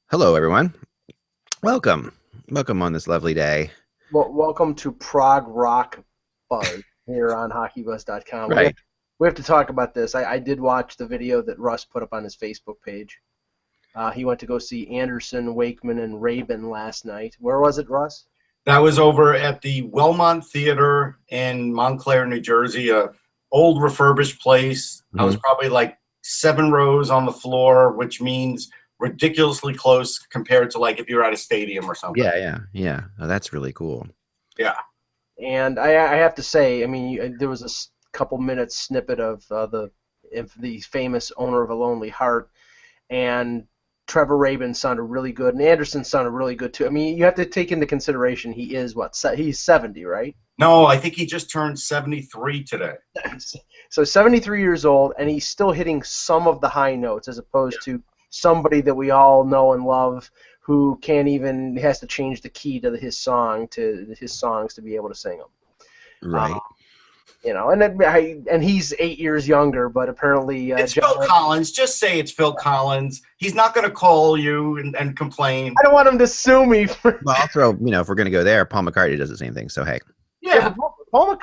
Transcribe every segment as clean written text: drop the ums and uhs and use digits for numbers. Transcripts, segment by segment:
Hello, everyone. Welcome. Welcome on this lovely day. Well, welcome to Prague Rock Buzz here on Hockeybuzzcast. We have Right. we have to talk about this. I did watch the video that Russ put up on his Facebook page. He went to go see Anderson, Wakeman, and Rabin last night. Where was it, Russ? That was over at the Wellmont Theater in Montclair, New Jersey, a old refurbished place. I was probably like 7 rows on the floor, which means ridiculously close compared to like if you're at a stadium or something. Yeah. Oh, that's really cool. Yeah. And I have to say, I mean, there was a couple minutes snippet of the famous owner of a Lonely Heart, and Trevor Rabin sounded really good, and Anderson sounded really good too. I mean, you have to take into consideration he is he's 70, right? No, I think he just turned 73 today. So 73 years old, and he's still hitting some of the high notes, as opposed to somebody that we all know and love who can't even has to change the key to his songs to be able to sing them. Right. And he's 8 years younger, but apparently It's Phil Collins. Just say it's Phil Collins. He's not going to call you and complain. I don't want him to sue me. Well, I'll throw, if we're going to go there, Paul McCartney does the same thing. So, hey. Yeah. Paul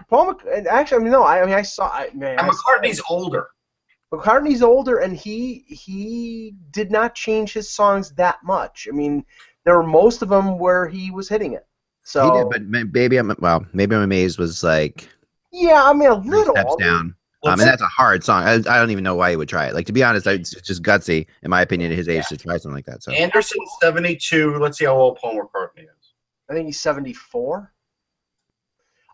actually, no, I saw. And McCartney's older. McCartney's older, and he did not change his songs that much. I mean, there were most of them where he was hitting it. So He did, but maybe I'm amazed was like yeah, I mean a 3 little steps down. And that's a hard song. I don't even know why he would try it. Like, to be honest, it's just gutsy, in my opinion, at his age to try something like that. So Anderson's 72. Let's see how old Paul McCartney is. I think he's 74.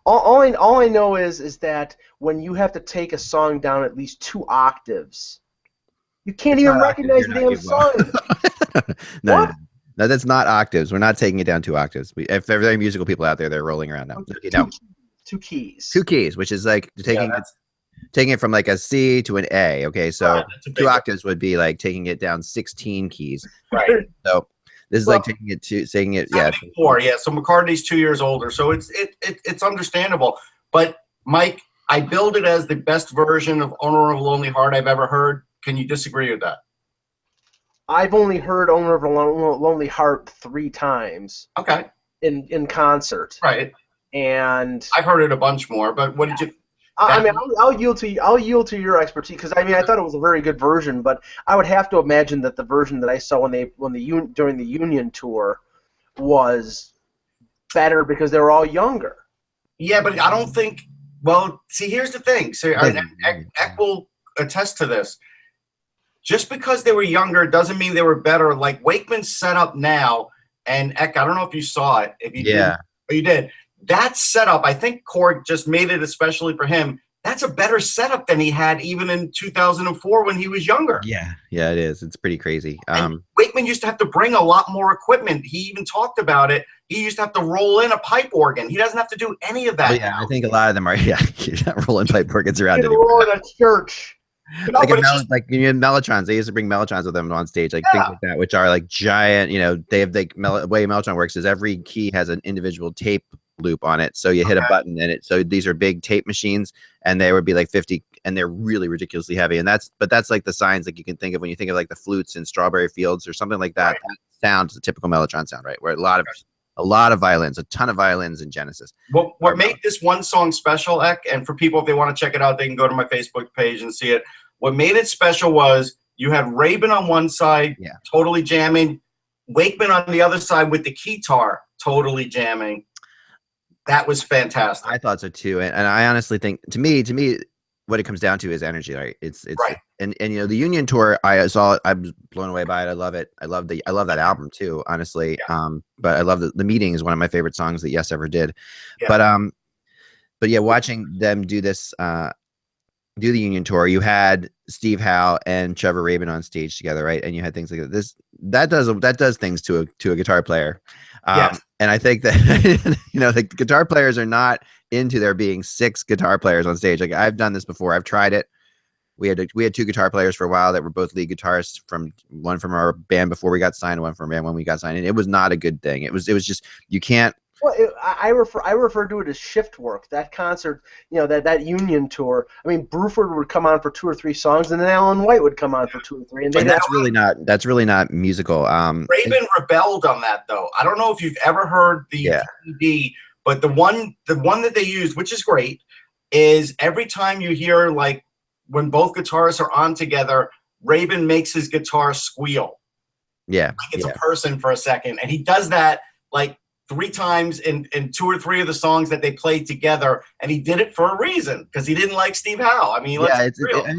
All I know is that when you have to take a song down at least 2 octaves, you can't even recognize the damn song. No, that's not octaves. We're not taking it down 2 octaves. If there are musical people out there, they're rolling around now. Two keys. 2 keys, which is like taking it from like a C to an A. Okay, so 2 octaves would be like taking it down 16 keys. Right. So this is like taking it. Yeah. 74, yeah. So McCartney's 2 years older, so it's understandable. But Mike, I billed it as the best version of Owner of a Lonely Heart I've ever heard. Can you disagree with that? I've only heard Owner of a Lonely Heart 3 times. Okay. In concert. Right. And I've heard it a bunch more, but what did you? I mean, I'll yield to your expertise, because I mean, I thought it was a very good version, but I would have to imagine that the version that I saw during the Union tour was better because they were all younger. Yeah, but I don't think. Well, see, here's the thing. So Eck will attest to this. Just because they were younger doesn't mean they were better. Like Wakeman's set up now, and Eck, I don't know if you saw it. If you did, but you did. That setup, I think Korg just made it especially for him. That's a better setup than he had even in 2004 when he was younger. Yeah, it is. It's pretty crazy. Wakeman used to have to bring a lot more equipment. He even talked about it. He used to have to roll in a pipe organ. He doesn't have to do any of that. Yeah, I think a lot of them are. Yeah, you're not rolling pipe organs around anymore. Roll in a church. Like Mellotrons, they used to bring Mellotrons with them on stage, like things like that, which are like giant. They have the way Mellotron works is every key has an individual tape loop on it, so you hit a button and so these are big tape machines, and they would be like 50, and they're really ridiculously heavy, and that's like the signs like you can think of when you think of like the flutes in Strawberry Fields or something like that. Right. That sound is a typical Mellotron sound, right? Where a lot of violins, a ton of violins in Genesis. What made this one song special, Eck, and for people if they want to check it out, they can go to my Facebook page and see it. What made it special was you had Rabin on one side, totally jamming, Wakeman on the other side with the guitar, totally jamming. That was fantastic. I thought so too, and I honestly think to me, what it comes down to is energy, right? It's right. And the Union tour, I saw it. I was blown away by it. I love it. I love that album too, honestly. Yeah. But I love the Meeting is one of my favorite songs that Yes ever did. Yeah. But yeah, watching them do this, do the Union tour, you had Steve Howe and Trevor Rabin on stage together, right? And you had things like this. That does things to a guitar player. And I think that the guitar players are not into there being 6 guitar players on stage. Like, I've done this before. I've tried it. We had 2 guitar players for a while that were both lead guitarists, one from our band before we got signed, and one from our band when we got signed. And it was not a good thing. It was just, you can't Well, I refer to it as shift work. That concert, that Union tour. I mean, Bruford would come on for 2 or 3 songs, and then Alan White would come on for 2 or 3. And that's really not musical. Rabin rebelled on that, though. I don't know if you've ever heard the DVD, but the one that they used, which is great, is every time you hear, like, when both guitarists are on together, Rabin makes his guitar squeal. Yeah, like it's a person for a second, and he does that like 3 times in 2 or 3 of the songs that they played together, and he did it for a reason because he didn't like Steve Howe. I mean,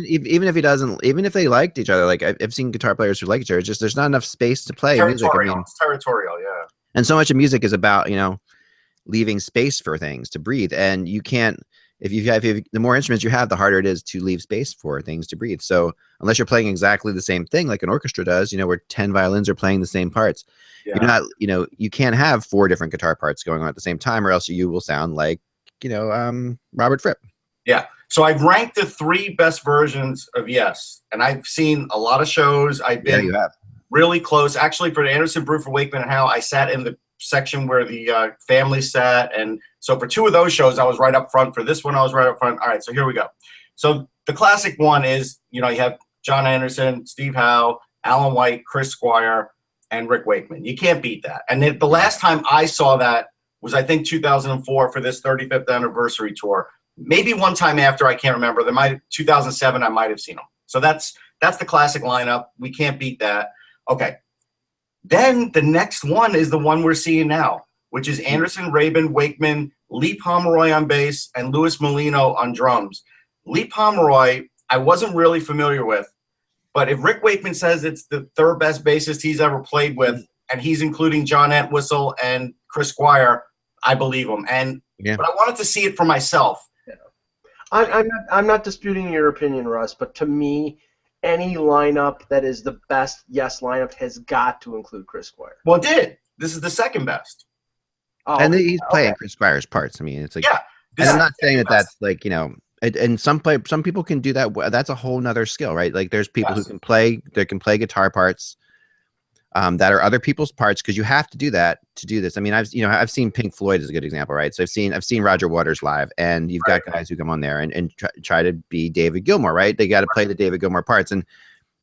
even if he doesn't, even if they liked each other, like I've seen guitar players who like each other, it's just there's not enough space to play music. I mean, it's territorial, yeah. And so much of music is about leaving space for things to breathe, and you can't. If the more instruments you have, the harder it is to leave space for things to breathe. So unless you're playing exactly the same thing, like an orchestra does, where 10 violins are playing the same parts, you're not, you can't have 4 different guitar parts going on at the same time, or else you will sound like, Robert Fripp. Yeah. So I've ranked the 3 best versions of Yes, and I've seen a lot of shows. I've been really close. Actually, for the Anderson, Bruford, Wakeman, and Howe, I sat in the section where the family sat, and so for 2 of those shows I was right up front. For this one I was right up front. All right, so here we go. So the classic one is you have John Anderson, Steve Howe, Alan White, Chris Squire, and Rick Wakeman. You can't beat that. And the last time I saw that was, I think, 2004 for this 35th anniversary tour. Maybe one time after, I can't remember. 2007 I might have seen them. So that's the classic lineup. We can't beat that. Okay. Then the next one is the one we're seeing now, which is Anderson, Rabin, Wakeman, Lee Pomeroy on bass, and Louis Molino on drums. Lee Pomeroy, I wasn't really familiar with, but if Rick Wakeman says it's the 3rd best bassist he's ever played with, and he's including John Entwistle and Chris Squire, I believe him. But I wanted to see it for myself. Yeah. I'm not disputing your opinion, Russ, but to me, any lineup that is the best Yes lineup has got to include Chris Squire. Well, it did. This is the 2nd best. Oh, and he's playing Chris Squire's parts. I mean, it's like, and I'm not saying that that's like, and some people can do that. That's a whole nother skill, right? Like there's people who can play guitar parts that are other people's parts, because you have to do that to do this. I mean, I've seen Pink Floyd as a good example, right? So I've seen Roger Waters live, and you've got guys who come on there and try to be David Gilmour, right? They got to play the David Gilmour parts, and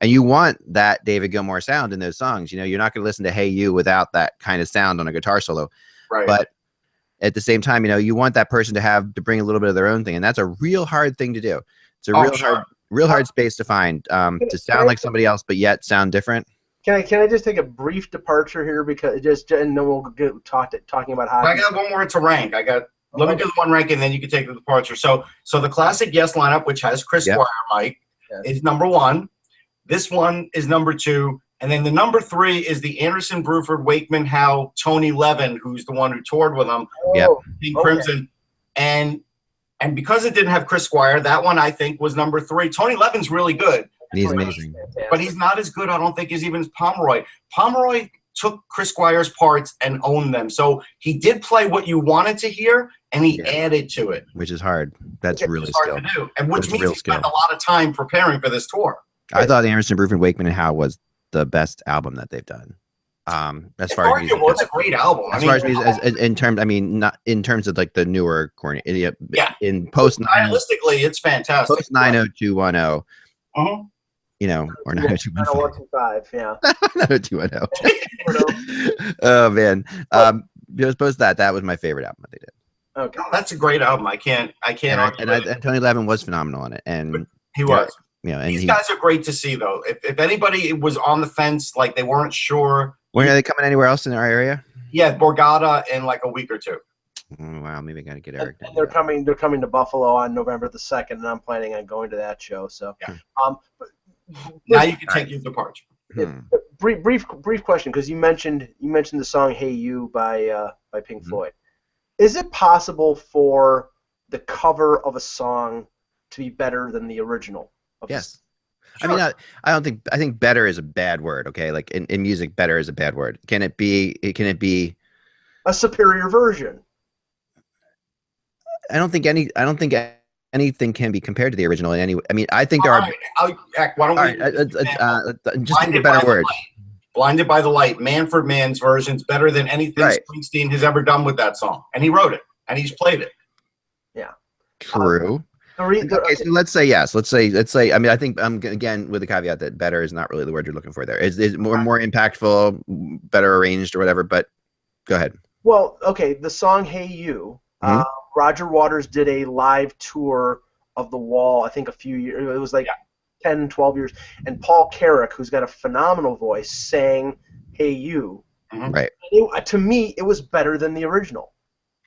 you want that David Gilmour sound in those songs. You're not going to listen to Hey You without that kind of sound on a guitar solo. Right. But at the same time, you want that person to bring a little bit of their own thing, and that's a real hard thing to do. It's a real hard space to find, to sound like somebody else but yet sound different. Can I just take a brief departure here, because and then we'll get talking about hockey. I got one more to rank. Let me do the one rank, and then you can take the departure. So the classic Yes lineup, which has Chris Squire, Mike, is number 1. This one is number 2. And then the number 3 is the Anderson, Bruford, Wakeman, Howe, Tony Levin, who's the one who toured with them, Pink Crimson. And because it didn't have Chris Squire, that one I think was number 3. Tony Levin's really good. He's amazing. But he's not as good, I don't think, as even Pomeroy. Pomeroy took Chris Squire's parts and owned them. So he did play what you wanted to hear, and he added to it. Which is hard. That's really hard to do. And which means he spent a lot of time preparing for this tour. I thought Anderson, Bruford, Wakeman, and Howe was the best album that they've done. As far as music, it's a great album. Not in terms of like the newer corny. In post stylistically, it's fantastic. Post 90210. Or 90215. Yeah. 90210. Oh man. Post that was my favorite album that they did. Okay. Oh, that's a great album. I can't argue. And Tony Levin was phenomenal on it, and he was. And these guys are great to see, though. If anybody was on the fence, like they weren't sure. When are they coming anywhere else in our area? Yeah, Borgata in like a week or 2. Oh, wow, maybe I gotta get Eric. And they're coming to Buffalo on November the 2nd, and I'm planning on going to that show. So, now you can take your departure. Brief question, because you mentioned the song "Hey You" by Pink Floyd. Is it possible for the cover of a song to be better than the original? Yes. Sure. I think better is a bad word. Okay, like in music, better is a bad word. Can it be a superior version? I don't think anything can be compared to the original in any way. I mean, I think there are. Why don't we just think a better word. Blinded by the Light, Manfred Mann's version's better than anything Springsteen has ever done with that song. And he wrote it, and he's played it. Yeah. True. Okay, so let's say yes. Let's say. I mean, I think again with the caveat that better is not really the word you're looking for. There is more impactful, better arranged, or whatever. But go ahead. Well, okay. The song "Hey You," Roger Waters did a live tour of The Wall. I think a few years. It was like 10, 12 years. And Paul Carrack, who's got a phenomenal voice, sang "Hey You." Right. To me, it was better than the original.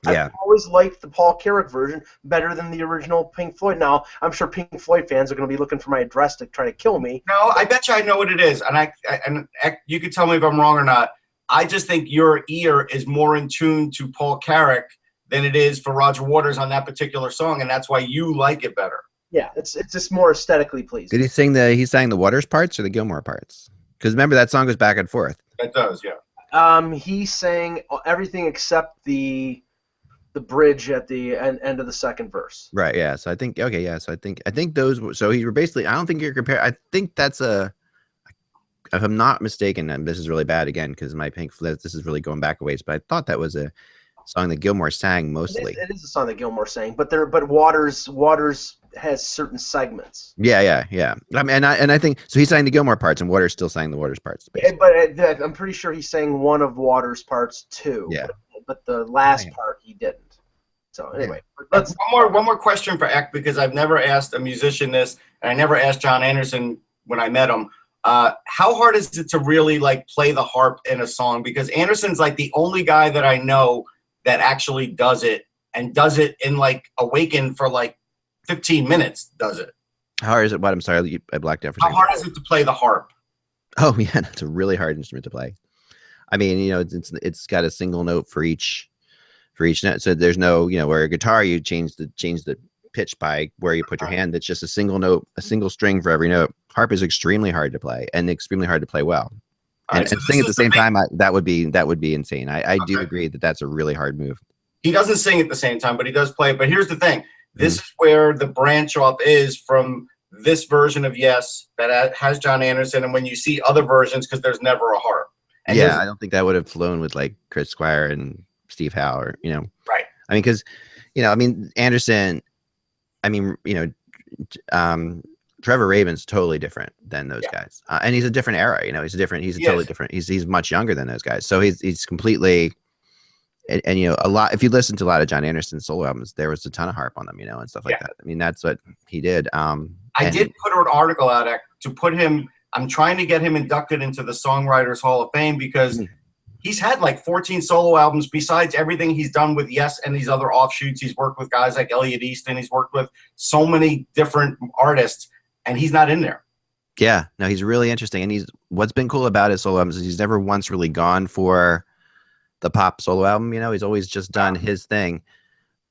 Yeah. I've always liked the Paul Carrack version better than the original Pink Floyd. Now, I'm sure Pink Floyd fans are going to be looking for my address to try to kill me. No, I bet you I know what it is, and you can tell me if I'm wrong or not. I just think your ear is more in tune to Paul Carrack than it is for Roger Waters on that particular song, and that's why you like it better. Yeah, it's just more aesthetically pleasing. Did he sang the Waters parts or the Gilmore parts? Because remember that song goes back and forth. It does, yeah. He sang everything except the bridge at the end of the second verse. Right. Yeah. So I think So I think those. So he were basically. I don't think you're comparing. I think that's a. If I'm not mistaken, and this is really bad again because my Pink Floyd. This is really going back a ways. But I thought that was a song that Gilmore sang mostly. It is a song that Gilmore sang, but Waters has certain segments. Yeah. I mean, and I think so. He sang the Gilmore parts, and Waters still sang the Waters parts. But I'm pretty sure he sang one of Waters' parts too. Yeah. But the last part he didn't. So anyway, let's one more question for Eck, because I've never asked a musician this, and I never asked John Anderson when I met him. How hard is it to really like play the harp in a song? Because Anderson's like the only guy that I know that actually does it, and does it in like Awaken for like 15 minutes. Does it? How hard is it? What? I'm sorry, I blacked out for a second. How hard is it to play the harp? Oh yeah, that's a really hard instrument to play. I mean, it's got a single note for each note. So there's no, where a guitar you change the pitch by where you put your hand. It's just a single note, a single string for every note. Harp is extremely hard to play and extremely hard to play well. And sing at the same time, that would be insane. I do agree that that's a really hard move. He doesn't sing at the same time, but he does play. But here's the thing: this is where the branch off is from this version of Yes that has John Anderson, and when you see other versions, because there's never a harp. And I don't think that would have flown with like Chris Squire and Steve Howe, or right. I mean, because Anderson. I mean, Trevor Rabin's totally different than those guys, and he's a different era. He's totally different. He's much younger than those guys, so he's completely. And a lot. If you listen to a lot of John Anderson's solo albums, there was a ton of harp on them, and stuff like that. I mean, that's what he did. I did put an article out to put him. I'm trying to get him inducted into the Songwriters Hall of Fame because he's had like 14 solo albums besides everything he's done with Yes and these other offshoots. He's worked with guys like Elliot Easton. He's worked with so many different artists, and he's not in there. Yeah, no, he's really interesting. And what's been cool about his solo albums is he's never once really gone for the pop solo album. He's always just done his thing.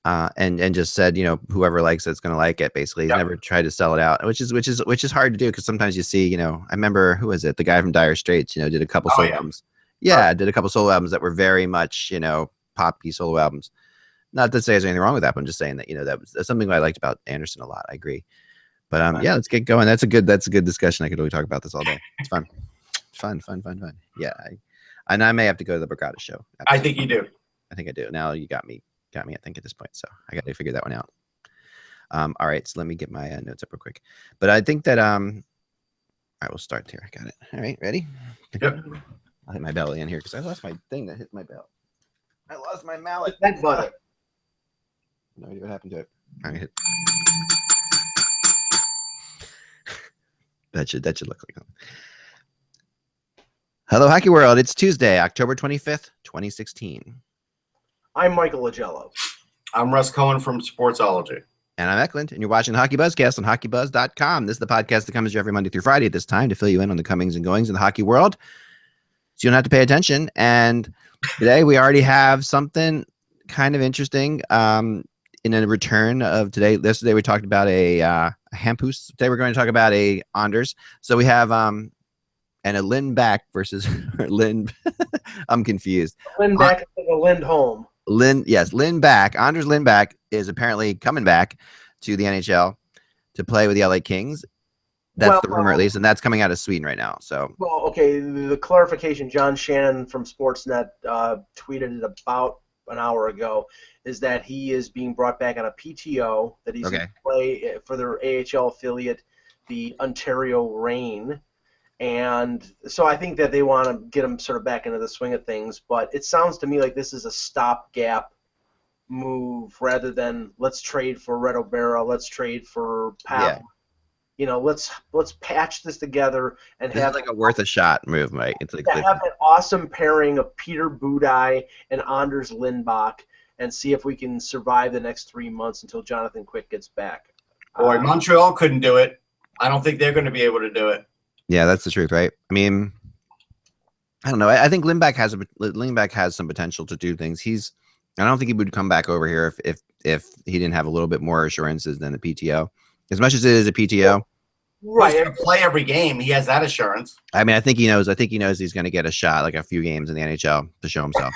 And just said, whoever likes it's going to like it. Basically, he's never tried to sell it out, which is hard to do because sometimes you see, I remember who was it? The guy from Dire Straits, did a couple solo albums. Yeah, did a couple solo albums that were very much, poppy solo albums. Not to say there's anything wrong with that, but I'm just saying that that's something I liked about Anderson a lot. I agree. But let's get going. That's a good discussion. I could really talk about this all day. It's fun. Yeah, and I may have to go to the Brigada show. Absolutely. I think you do. I think I do. Now you got me, I think, at this point. So I got to figure that one out. All right. So let me get my notes up real quick. But I think that, all right, we'll start here. I got it. All right. Ready? Yep. I'll hit my belly in here because I lost my thing that hit my belt. I lost my mallet. That butter. No idea what happened to it. I hit. That should look like something. Hello, Hockey World. It's Tuesday, October 25th, 2016. I'm Michael Agello. I'm Russ Cohen from Sportsology. And I'm Eklund, and you're watching the Hockeybuzzcast on HockeyBuzz.com. This is the podcast that comes to you every Monday through Friday at this time to fill you in on the comings and goings in the hockey world, so you don't have to pay attention. And today we already have something kind of interesting in a return of today. Yesterday we talked about a Hampus. Today we're going to talk about a Anders. So we have and a Lindback versus Lind. I'm confused. Lindback is a Lindholm. Lindback. Anders Lindback is apparently coming back to the NHL to play with the LA Kings. That's the rumor, at least, and that's coming out of Sweden right now. So, well, okay. The clarification: John Shannon from Sportsnet tweeted it about an hour ago. Is that he is being brought back on a PTO, that he's going to play for their AHL affiliate, the Ontario Reign. And so I think that they want to get him sort of back into the swing of things. But it sounds to me like this is a stopgap move rather than let's trade for Red O'Bara, let's trade for Pavel. yeah. You know, let's patch this together and This have is like a worth a shot move, right? It's like have an awesome pairing of Peter Budaj and Anders Lindbach, and see if we can survive the next 3 months until Jonathan Quick gets back. Boy, Montreal couldn't do it. I don't think they're going to be able to do it. Yeah, that's the truth, right? I mean, I don't know. I think Lindbach has some potential to do things. I don't think he would come back over here if he didn't have a little bit more assurances than the PTO. As much as it is a PTO, right? He's going to play every game. He has that assurance. I mean, I think he knows he's going to get a shot, like a few games in the NHL to show himself.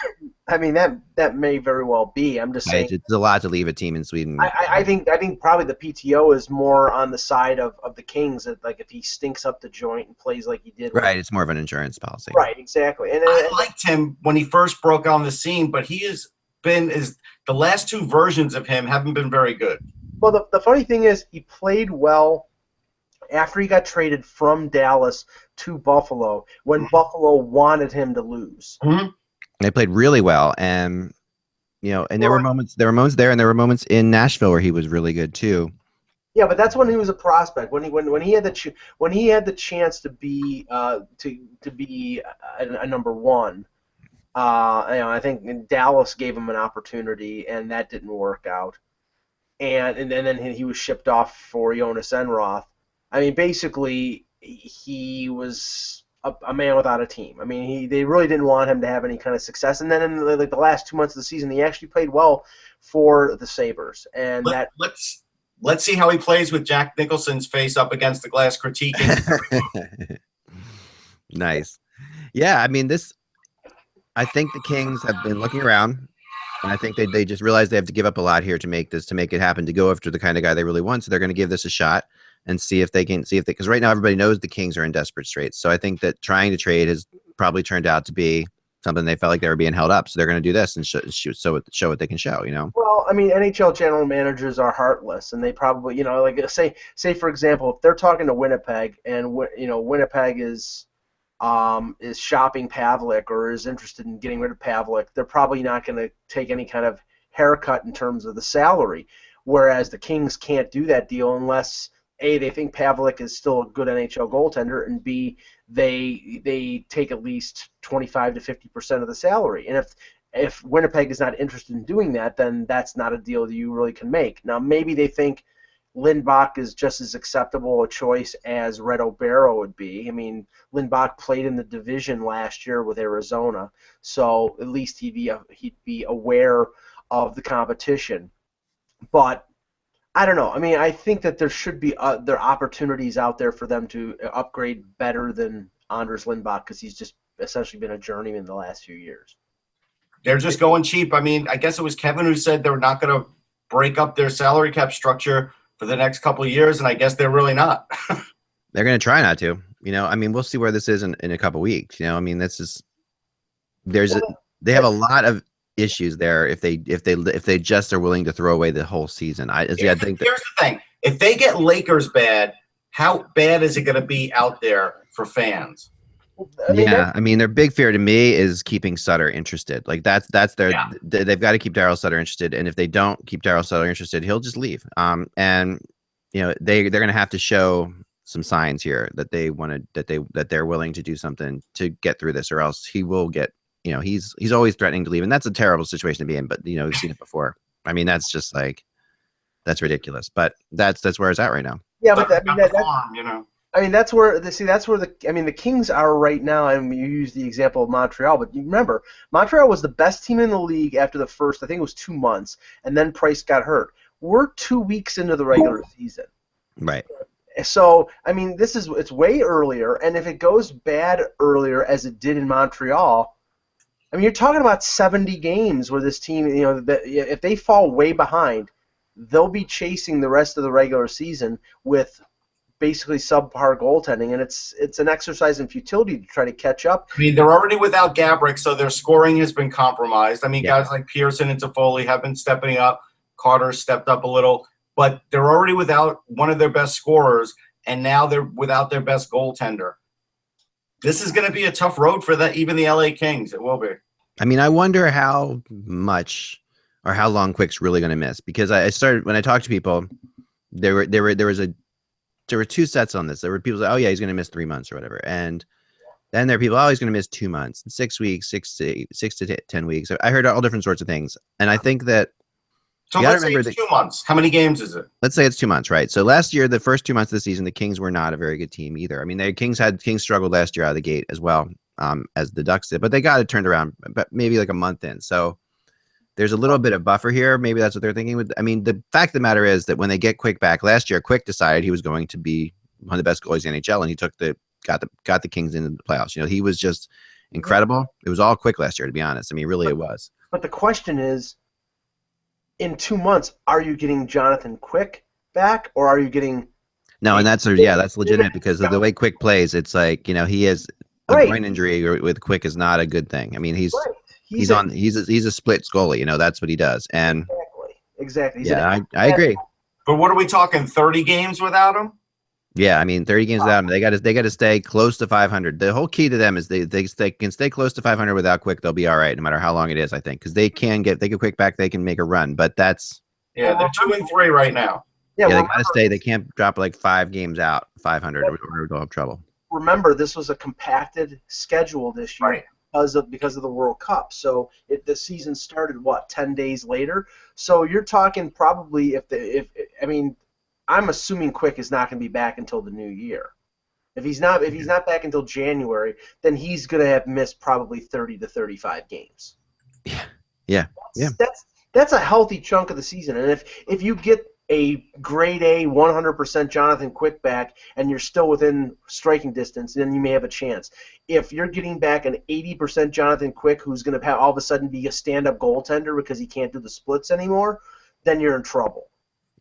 I mean, that may very well be. I'm just saying it's a lot to leave a team in Sweden. I think probably the PTO is more on the side of the Kings, that like if he stinks up the joint and plays like he did. Right, it's more of an insurance policy. Right, exactly. And I liked him when he first broke on the scene, but he has been the last two versions of him haven't been very good. Well, the funny thing is he played well after he got traded from Dallas to Buffalo when Buffalo wanted him to lose. Mm-hmm. They played really well, and there were moments there, and there were moments in Nashville where he was really good too. Yeah, but that's when he was a prospect. When he had the chance to be a number one. I think Dallas gave him an opportunity, and that didn't work out. And then he was shipped off for Jonas Enroth. I mean, basically, he was a man without a team. I mean, they really didn't want him to have any kind of success. And then in the last 2 months of the season, he actually played well for the Sabres. And let's see how he plays with Jack Nicholson's face up against the glass critiquing. Nice. Yeah, I mean, I think the Kings have been looking around, and I think they just realized they have to give up a lot here to make it happen, to go after the kind of guy they really want. So they're going to give this a shot and see if they because right now everybody knows the Kings are in desperate straits. So I think that trying to trade has probably turned out to be something they felt like they were being held up. So they're going to do this and show what they can show, Well, I mean, NHL general managers are heartless, and they probably, like say for example, if they're talking to Winnipeg and Winnipeg is shopping Pavlik or is interested in getting rid of Pavlik, they're probably not going to take any kind of haircut in terms of the salary. Whereas the Kings can't do that deal unless A, they think Pavlik is still a good NHL goaltender, and B, they take at least 25 to 50% of the salary. And if Winnipeg is not interested in doing that, then that's not a deal that you really can make. Now, maybe they think Lindbach is just as acceptable a choice as Red O'Bara would be. I mean, Lindbach played in the division last year with Arizona, so at least he'd be aware of the competition. But I don't know. I mean, I think that there should be there are opportunities out there for them to upgrade better than Anders Lindbach, because he's just essentially been a journeyman the last few years. They're just going cheap. I mean, I guess it was Kevin who said they're not going to break up their salary cap structure for the next couple of years, and I guess they're really not. They're going to try not to. I mean, we'll see where this is in a couple of weeks. I mean, they have a lot of issues there if they just are willing to throw away the whole season. I think here's the thing: if they get Lakers bad, how bad is it going to be out there for fans? I mean, their big fear to me is keeping Sutter interested. Like that's their they've got to keep Daryl Sutter interested, and if they don't keep Daryl Sutter interested, he'll just leave. And they're going to have to show some signs here that they're willing to do something to get through this, or else he will get. He's always threatening to leave, and that's a terrible situation to be in. But we've seen it before. I mean, that's just that's ridiculous. But that's where it's at right now. Yeah, but I mean, that's where the Kings are right now. And you use the example of Montreal, but you remember Montreal was the best team in the league after the first, I think it was 2 months, and then Price got hurt. We're 2 weeks into the regular season, right? So I mean, it's way earlier, and if it goes bad earlier as it did in Montreal, I mean, you're talking about 70 games where this team, if they fall way behind, they'll be chasing the rest of the regular season with basically subpar goaltending, and it's an exercise in futility to try to catch up. I mean, they're already without Gabrick, so their scoring has been compromised. I mean, guys like Pearson and Toffoli have been stepping up. Carter stepped up a little, but they're already without one of their best scorers, and now they're without their best goaltender. This is going to be a tough road for even the LA Kings. It will be. I mean, I wonder how much or how long Quick's really going to miss, because I started when I talked to people, there were two sets on this. There were people say, oh yeah, he's going to miss 3 months or whatever, and then there are people, oh, he's going to miss 2 months, 6 weeks, 6 to 10 weeks. I heard all different sorts of things, and I think that. So let's say it's 2 months. How many games is it? Let's say it's 2 months, right? So last year, the first 2 months of the season, the Kings were not a very good team either. I mean, the Kings struggled last year out of the gate as well, as the Ducks did, but they got it turned around, but maybe like a month in. So there's a little bit of buffer here. Maybe that's what they're thinking. I mean, the fact of the matter is that when they get Quick back last year, Quick decided he was going to be one of the best goalies in the NHL, and he got the Kings into the playoffs. You know, he was just incredible. It was all Quick last year, to be honest. I mean, really, it was. But the question is, in 2 months, are you getting Jonathan Quick back, or are you getting? No, and that's legitimate, because of the way Quick plays. It's like, you know, he has a groin injury with Quick is not a good thing. I mean, he's a split goalie. You know, that's what he does. And exactly. Yeah, I agree. But what are we talking? 30 games without him? Yeah, I mean, 30 games without him. They got to stay close to 500. The whole key to them is they can stay close to 500 without Quick. They'll be all right, no matter how long it is. I think, because they get Quick back, they can make a run. But that's they're 2-3 right now. Yeah, they got to stay. They can't drop like 5 games out 500 or they'll have trouble. Remember, this was a compacted schedule this year. Right. Because of the World Cup. So the season started 10 days later. So you're talking probably I'm assuming Quick is not going to be back until the new year. If he's not back until January, then he's going to have missed probably 30 to 35 games. Yeah. That's a healthy chunk of the season. And if you get a grade A 100% Jonathan Quick back and you're still within striking distance, then you may have a chance. If you're getting back an 80% Jonathan Quick who's going to all of a sudden be a stand-up goaltender because he can't do the splits anymore, then you're in trouble.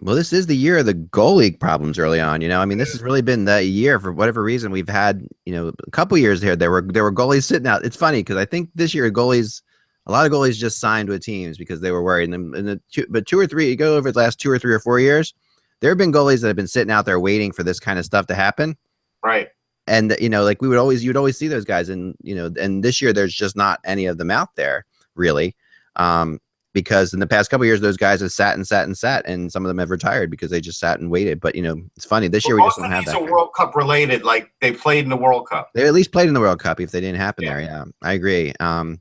Well, this is the year of the goalie problems early on. You know, I mean, this has really been the year for whatever reason. We've had, you know, a couple years here. There were goalies sitting out. It's funny because I think this year a lot of goalies just signed with teams because they were worried. But 2 or 3, you go over the last 2 or 3 or 4 years, there have been goalies that have been sitting out there waiting for this kind of stuff to happen. Right. And, you know, like you'd always see those guys. And, you know, and this year there's just not any of them out there really. Because in the past couple of years, those guys have sat, and some of them have retired because they just sat and waited. But, you know, it's funny. This year we just don't have that. Most of these are World Cup related, like they played in the World Cup. They at least played in the World Cup if they didn't happen there. Yeah, I agree. And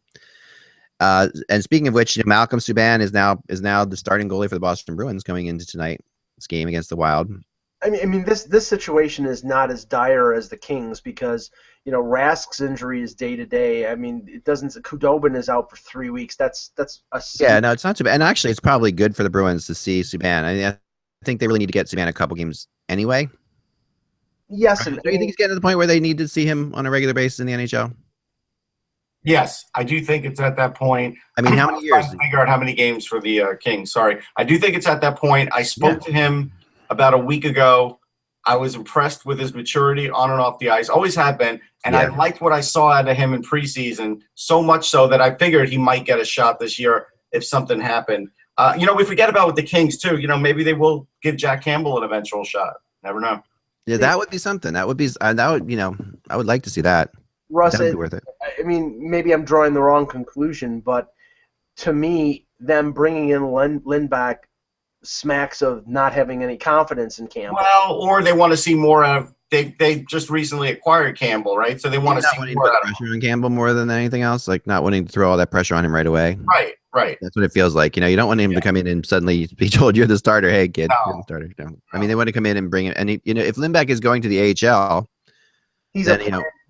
speaking of which, you know, Malcolm Subban is now the starting goalie for the Boston Bruins going into tonight's game against the Wild. I mean, this situation is not as dire as the Kings because, you know, Rask's injury is day to day. I mean, it doesn't. Khudobin is out for 3 weeks. That's a no, it's not too bad. And actually, it's probably good for the Bruins to see Subban. I mean, I think they really need to get Subban a couple games anyway. Yes, do you think he's getting to the point where they need to see him on a regular basis in the NHL? Yes, I do think it's at that point. I mean, how many years? To figure out how many games for the Kings. Sorry, I do think it's at that point. I spoke to him about a week ago. I was impressed with his maturity on and off the ice. Always have been. And I liked what I saw out of him in preseason, so much so that I figured he might get a shot this year if something happened. You know, we forget about with the Kings, too. You know, maybe they will give Jack Campbell an eventual shot. Never know. Yeah, that would be something. That would, you know, I would like to see that. Russ, that would be worth it. I mean, maybe I'm drawing the wrong conclusion, but to me, them bringing in Lindback smacks of not having any confidence in Campbell. Well, or they want to see more of they just recently acquired Campbell, right? So they want to see more pressure on Campbell more than anything else, like not wanting to throw all that pressure on him right away. Right. That's what it feels like. You know, you don't want him to come in and suddenly be told you're the starter. Hey, kid, you're the starter. No. I mean, they want to come in and bring it. And you know, if Lindback is going to the AHL, he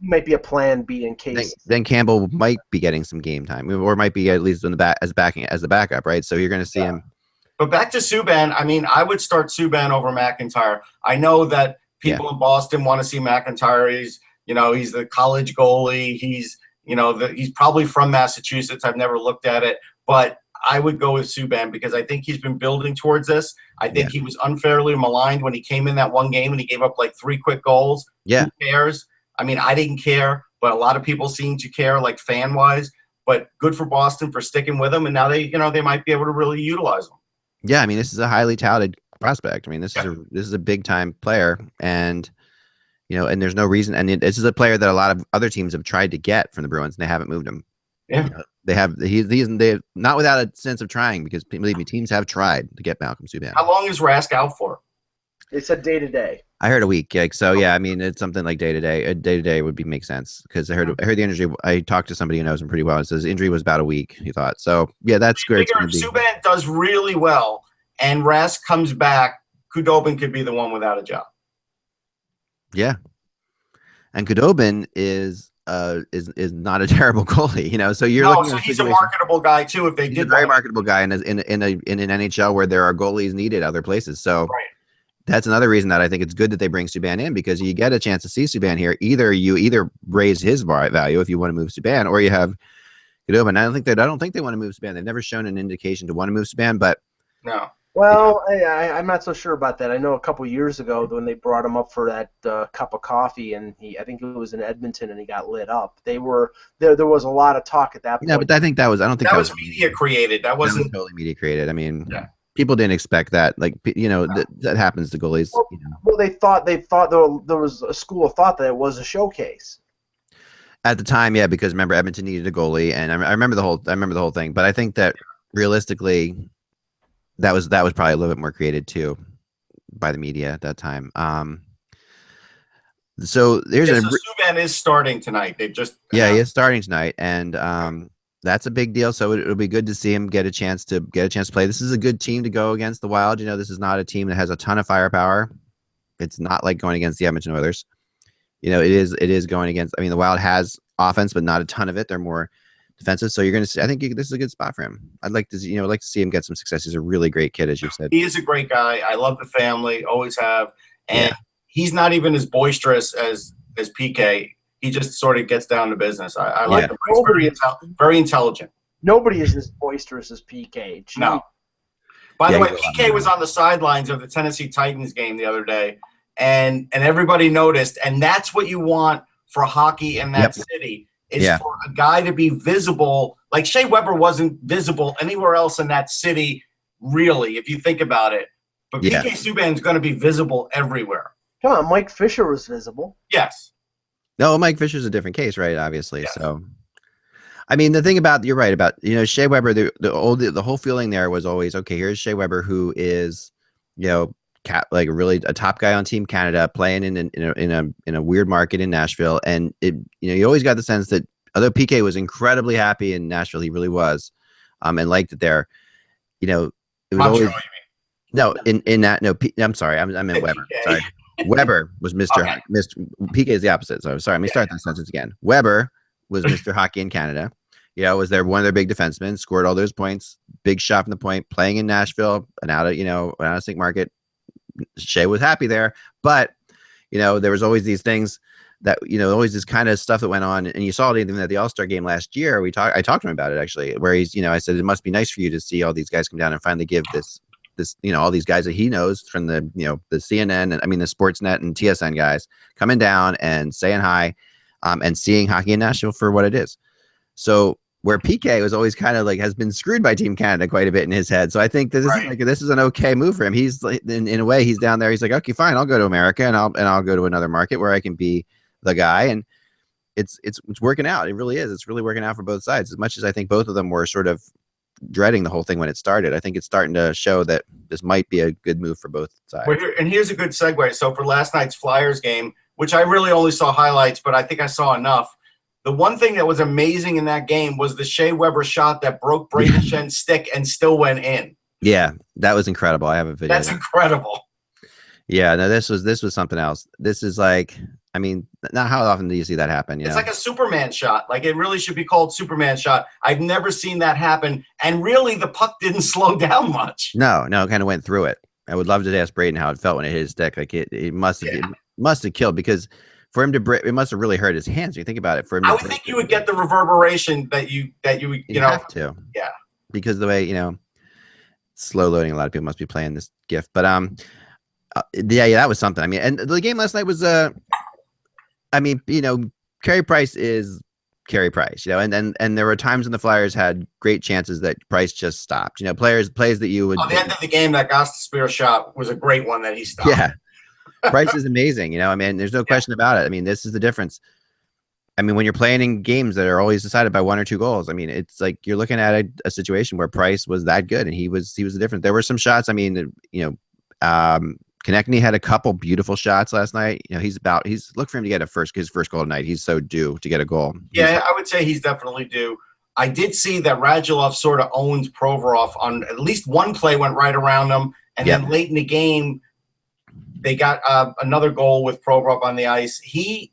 might be a plan B in case. Then Campbell might be getting some game time, or might be at least in the back as the backup, right? So you're going to see him. But back to Subban, I mean, I would start Subban over McIntyre. I know that people in Boston want to see McIntyre. He's the college goalie. He's probably from Massachusetts. I've never looked at it, but I would go with Subban because I think he's been building towards this. I think he was unfairly maligned when he came in that one game and he gave up like 3 quick goals. Yeah. Who cares? I mean, I didn't care, but a lot of people seem to care, like fan-wise. But good for Boston for sticking with him, and now they might be able to really utilize him. Yeah, I mean, this is a highly touted prospect. I mean, this is a big-time player, and and there's no reason. And this is a player that a lot of other teams have tried to get from the Bruins, and they haven't moved him. Yeah, they have. He's not without a sense of trying, because believe me, teams have tried to get Malcolm Subban. How long is Rask out for? They said day to day. I heard a week. I mean, it's something like day to day. A day to day would make sense, because I heard the injury. I talked to somebody who knows him pretty well. It says injury was about a week. He thought so. Yeah, that's great. If Subban does really well and Rask comes back, Khudobin could be the one without a job. Yeah, and Khudobin is not a terrible goalie. So you're looking. So he's a marketable guy too. If he's a very marketable guy in an NHL where there are goalies needed other places. So. Right. That's another reason that I think it's good that they bring Subban in, because you get a chance to see Subban here. You raise his value if you want to move Subban, or you have Khudobin. I don't think they want to move Subban. They've never shown an indication to want to move Subban, but no. Well, I'm not so sure about that. I know a couple years ago when they brought him up for that cup of coffee, and I think it was in Edmonton, and he got lit up. There was a lot of talk at that point. Yeah, but I don't think that was media created. That wasn't totally media created. I mean, yeah. People didn't expect that. Like, that happens to goalies. Well, they thought there was a school of thought that it was a showcase. At the time, yeah, because remember Edmonton needed a goalie, and I remember the whole thing. But I think that realistically, that was probably a little bit more created too by the media at that time. So Subban is starting tonight. They've just he is starting tonight, and that's a big deal. So it'll be good to see him get a chance to play. This is a good team to go against the Wild. This is not a team that has a ton of firepower. It's not like going against the Edmonton Oilers. It is going against. I mean, the Wild has offense, but not a ton of it. They're more defensive. So you're going to see. I think this is a good spot for him. I'd like to see him get some success. He's a really great kid, as you said. He is a great guy. I love the family. Always have. And he's not even as boisterous as PK. He just sort of gets down to business. I like him. He's very intelligent. Nobody is as boisterous as PK. Gee. No. By the way, PK was on the sidelines of the Tennessee Titans game the other day, and everybody noticed. And that's what you want for hockey in that city, is for a guy to be visible. Like Shea Weber wasn't visible anywhere else in that city, really, if you think about it. But PK Subban is going to be visible everywhere. Come on, Mike Fisher was visible. Yes. No, Mike Fisher's a different case, right? Obviously. Yes. So, I mean, the thing about, you're right about, Shea Weber, the whole feeling there was always, okay, here's Shea Weber, who is, like really a top guy on Team Canada, playing in a weird market in Nashville. And you always got the sense that although PK was incredibly happy in Nashville, he really was, and liked it there. It was always, no, in that, no, I'm sorry. I meant Weber. Sorry. Weber was Mr. PK is the opposite. So sorry, let me start that sentence again. Weber was Mr. Hockey in Canada. Was there one of their big defensemen, scored all those points, big shot from the point, playing in Nashville, and out of sync market. Shea was happy there, but there was always these things that always this kind of stuff that went on, and you saw it even at the All-Star game last year. I talked to him about it actually, where he's I said it must be nice for you to see all these guys come down and finally give this all these guys that he knows from the the CNN and the Sportsnet and TSN guys coming down and saying hi, and seeing hockey in Nashville for what it is. So where PK was always kind of like has been screwed by Team Canada quite a bit in his head. So I think that this is an okay move for him. He's like, in a way, he's down there. He's like, okay, fine, I'll go to America and I'll go to another market where I can be the guy. And it's working out. It really is. It's really working out for both sides. As much as I think both of them were sort of dreading the whole thing when it started, I think it's starting to show that this might be a good move for both sides. And here's a good segue. So for last night's Flyers game, which I really only saw highlights, but I think I saw enough. The one thing that was amazing in that game was the Shea Weber shot that broke Braden Schen's stick and still went in. Yeah, that was incredible. I have a video. That's incredible. Yeah, no, this was something else. This is like, not how often do you see that happen? It's like a Superman shot. Like, it really should be called Superman shot. I've never seen that happen. And really, the puck didn't slow down much. No, it kind of went through it. I would love to ask Braden how it felt when it hit his stick. Like it must have killed, because for him to break, it must have really hurt his hands. When you think about it, I would think you would get the reverberation that you have to. Yeah. because of the way, slow loading. A lot of people must be playing this GIF, but yeah, that was something. I mean, and the game last night was Carey Price is Carey Price, and there were times when the Flyers had great chances that Price just stopped. Plays that you would. Oh, the end of the game, that Spear shot was a great one that he stopped. Yeah, Price is amazing. I mean, there's no question about it. I mean, this is the difference. I mean, when you're playing in games that are always decided by 1 or 2 goals, I mean, it's like you're looking at a situation where Price was that good, and he was the difference. There were some shots. I mean, Konechny had a couple beautiful shots last night. Look for him to get his first goal tonight. He's so due to get a goal. I would say he's definitely due. I did see that Radulov sort of owns Provorov on at least one play, went right around him, and then late in the game, they got another goal with Provorov on the ice. He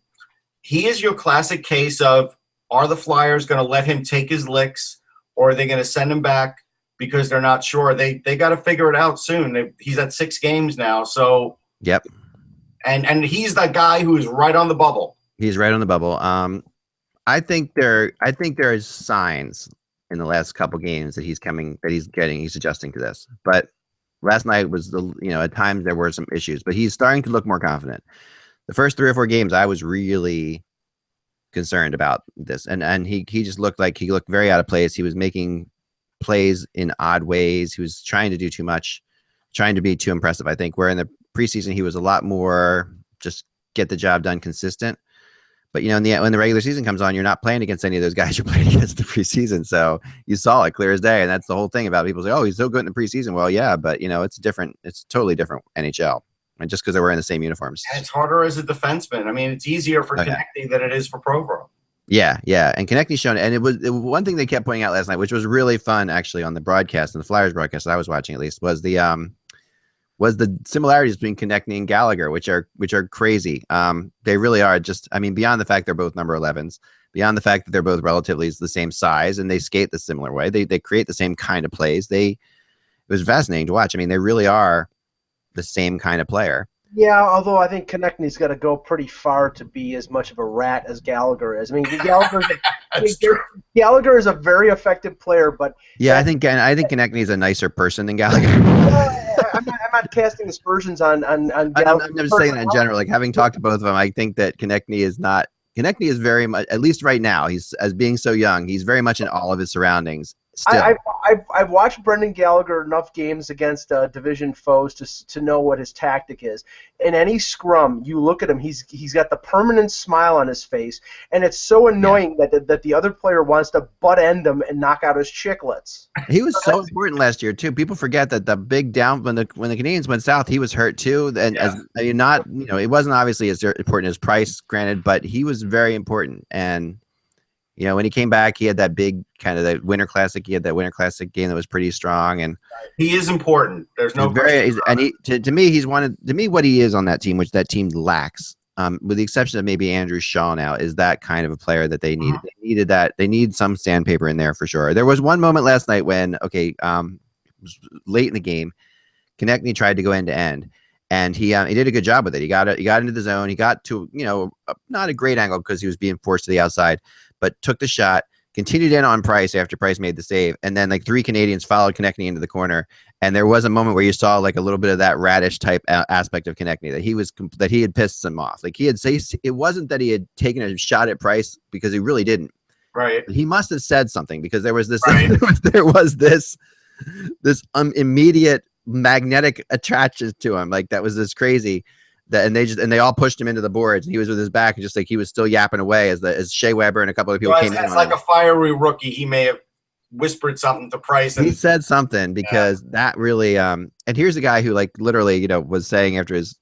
is your classic case of, are the Flyers going to let him take his licks, or are they going to send him back because they're not sure? They got to figure it out soon. He's at 6 games now, so yep. And he's that guy who is right on the bubble. He's right on the bubble. I think there is signs in the last couple games that he's adjusting to this. But last night was at times there were some issues, but he's starting to look more confident. The first 3 or 4 games, I was really concerned about this, and he just looked very out of place. He was making plays in odd ways. He was trying to do too much, trying to be too impressive, I think. Where in the preseason, he was a lot more just get the job done, consistent. But when the regular season comes on, you're not playing against any of those guys you're playing against the preseason. So you saw it clear as day, and that's the whole thing about people say, "Oh, he's so good in the preseason." Well, yeah, but it's different. It's totally different NHL. And just because they're wearing the same uniforms. And it's harder as a defenseman. I mean, it's easier for Konechny than it is for Provorov. Yeah. And Konechny's shown it. And it was one thing they kept pointing out last night, which was really fun, actually, on the broadcast, and the Flyers broadcast that I was watching at least, was the similarities between Konechny and Gallagher, which are crazy. They really are. Beyond the fact they're both number 11s, beyond the fact that they're both relatively the same size, and they skate the similar way. They create the same kind of plays. It was fascinating to watch. I mean, they really are the same kind of player. Yeah, although I think Konechny's got to go pretty far to be as much of a rat as Gallagher is. I mean, Gallagher is a very effective player, but I think Konechny is a nicer person than Gallagher. I'm not casting aspersions on Gallagher. I'm just saying that in general. Like, having talked to both of them, I think that Konechny is very much, at least right now, he's, as being so young, he's very much in all of his surroundings. Still. I've watched Brendan Gallagher enough games against division foes to know what his tactic is. In any scrum, you look at him, he's got the permanent smile on his face, and it's so annoying that the other player wants to butt end him and knock out his chiclets. He was so important last year too. People forget that the big down when the Canadians went south, he was hurt too. And it wasn't obviously as important as Price, granted, but he was very important. And when he came back, he had that big kind of the Winter Classic. He had that Winter Classic game that was pretty strong, and he is important. There's no question. To me, what he is on that team, which that team lacks, with the exception of maybe Andrew Shaw now, is that kind of a player that they needed. They needed that. They need some sandpaper in there for sure. There was one moment last night when it was late in the game, Konechny tried to go end to end. And he did a good job with it. He got into the zone. He got to not a great angle because he was being forced to the outside, but took the shot, continued in on Price after Price made the save, and then like 3 Canadians followed Konechny into the corner. And there was a moment where you saw like a little bit of that radish type aspect of Konechny, that he had pissed him off. Like, it wasn't that he had taken a shot at Price, because he really didn't. Right. He must have said something, because there was this immediate magnetic attraction to him, like that was this crazy and they all pushed him into the boards, and he was with his back, and just like he was still yapping away as Shea Weber and a couple of people came in. It's like a fiery rookie. He may have whispered something to Price. He said something, because that really and here's a guy who like literally was saying after his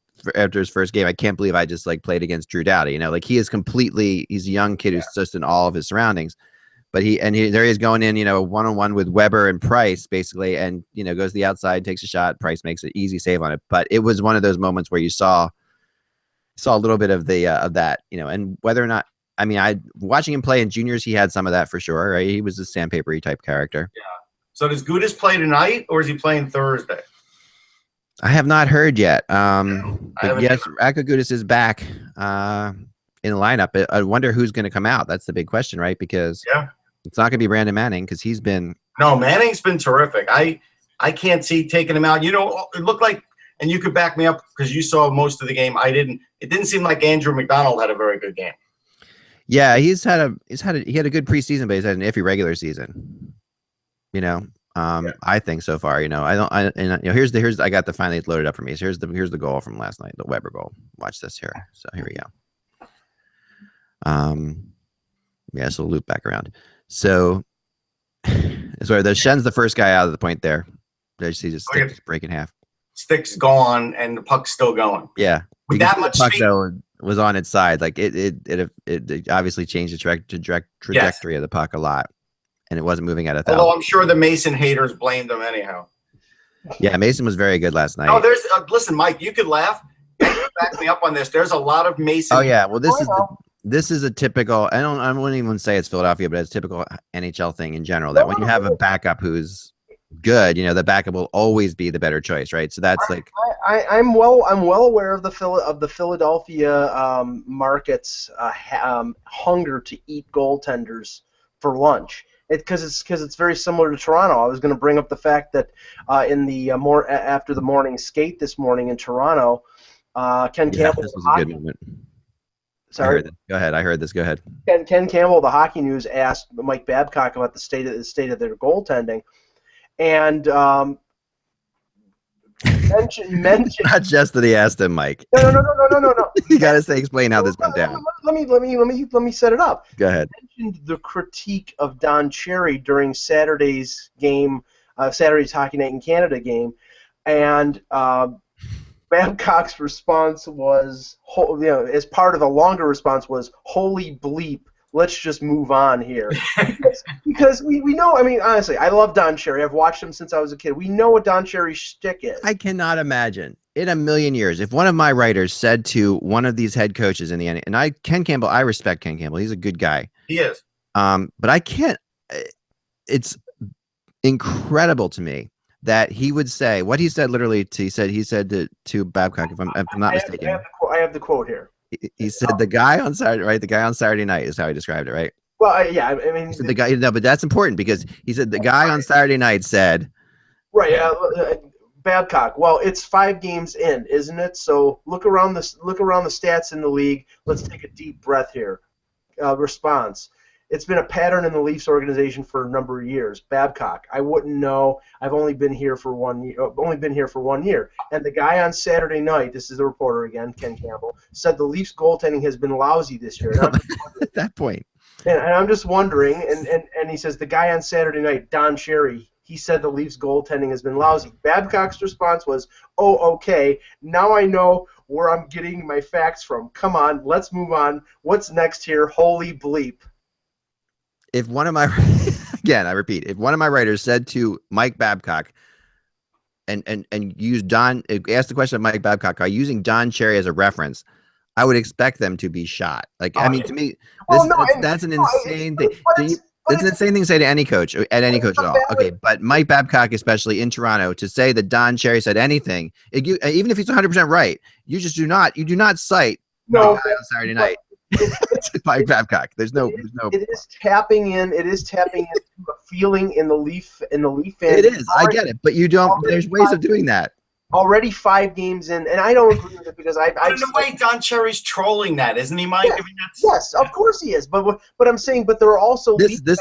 first game, I can't believe I just like played against Drew Doughty. Like he's a young kid who's just in all of his surroundings. But there he is going in, one-on-one with Weber and Price, basically, and, goes to the outside, takes a shot. Price makes an easy save on it. But it was one of those moments where you saw a little bit of that, and whether or not, watching him play in juniors, he had some of that for sure, right? He was a sandpapery type character. Yeah. So does Gudas play tonight, or is he playing Thursday? I have not heard yet. But yes, Radko Gudas is back in the lineup. I wonder who's going to come out. That's the big question, right? Because it's not going to be Brandon Manning, because he's been No, Manning's been terrific. I can't see taking him out. You know, it looked like, and you could back me up because you saw most of the game. I didn't. It didn't seem like Andrew McDonald had a very good game. Yeah, he had a good preseason, but he's had an iffy regular season. You know, I think so far. You know, here's I got the finally loaded up for me. So here's the goal from last night, the Weber goal. Watch this here. So here we go. Yeah, so we'll loop back around. So, sorry, the Shen's the first guy out of the point there. There you see the stick break in half. Stick's gone and the puck's still going. Yeah, with that much puck speed, though was on its side. Like it obviously changed the trajectory of the puck a lot, and it wasn't moving at 1,000. Although I'm sure the Mason haters blamed him anyhow. Yeah, Mason was very good last night. No, there's listen, Mike, you could laugh. Back me up on this. There's a lot of Mason. Oh yeah, well this is a typical. I wouldn't even say it's Philadelphia, but it's a typical NHL thing in general. That when you have a backup who's good, you know, the backup will always be the better choice, right? So that's like I'm well aware of the Philadelphia market's hunger to eat goaltenders for lunch. Because it's very similar to Toronto. I was going to bring up the fact that in the after the morning skate this morning in Toronto, Ken Campbell. This was a good moment. Sorry. I heard this. Go ahead. I heard this. Go ahead. Ken Campbell of the Hockey News asked Mike Babcock about the state of their goaltending, and mentioned not just that he asked him, Mike. No. You got to explain how this went down. Let me set it up. Go ahead. Mentioned the critique of Don Cherry during Saturday's game, Saturday's Hockey Night in Canada game, and Babcock's response was, as part of a longer response, was, "Holy bleep, let's just move on here." because we know, I mean, honestly, I love Don Cherry. I've watched him since I was a kid. We know what Don Cherry's shtick is. I cannot imagine in a million years if one of my writers said to one of these head coaches in the end, and Ken Campbell, I respect Ken Campbell. He's a good guy. He is. But I can't. It's incredible to me that he would say what he said. Literally, he said to Babcock, if I'm not mistaken. I have the quote here. He said the guy on Saturday, right? The guy on Saturday night is how he described it, right? Well, yeah, I mean, the guy. No, but that's important because he said the guy on Saturday night said, right, Babcock. Well, it's 5 games in, isn't it? So look around the stats in the league. Let's take a deep breath here. Response. It's been a pattern in the Leafs organization for a number of years. Babcock, I wouldn't know. I've only been here for 1 year. And the guy on Saturday night, this is the reporter again, Ken Campbell, said the Leafs goaltending has been lousy this year. At that point. And I'm just wondering, and he says the guy on Saturday night, Don Cherry, he said the Leafs goaltending has been lousy. Babcock's response was, "Oh, okay. Now I know where I'm getting my facts from. Come on, let's move on. What's next here? Holy bleep." If one of my again, I repeat, if one of my writers said to Mike Babcock and used asked the question of Mike Babcock, are using Don Cherry as a reference, I would expect them to be shot. Like, I mean, to me, that's an insane thing. It's an insane thing to say to any coach, at any coach at all. Okay, but Mike Babcock, especially in Toronto, to say that Don Cherry said anything, even if he's 100% right, you do not cite on Saturday night. Mike Babcock. There's no. It is tapping into a feeling in the Leaf fan. It is. I get it, but you don't. There's ways of doing that. Already 5 games in, and I don't agree with it because I. In a way, Don Cherry's trolling that, isn't he, Mike? Yes, I mean, yes, of course he is. But I'm saying, but there are also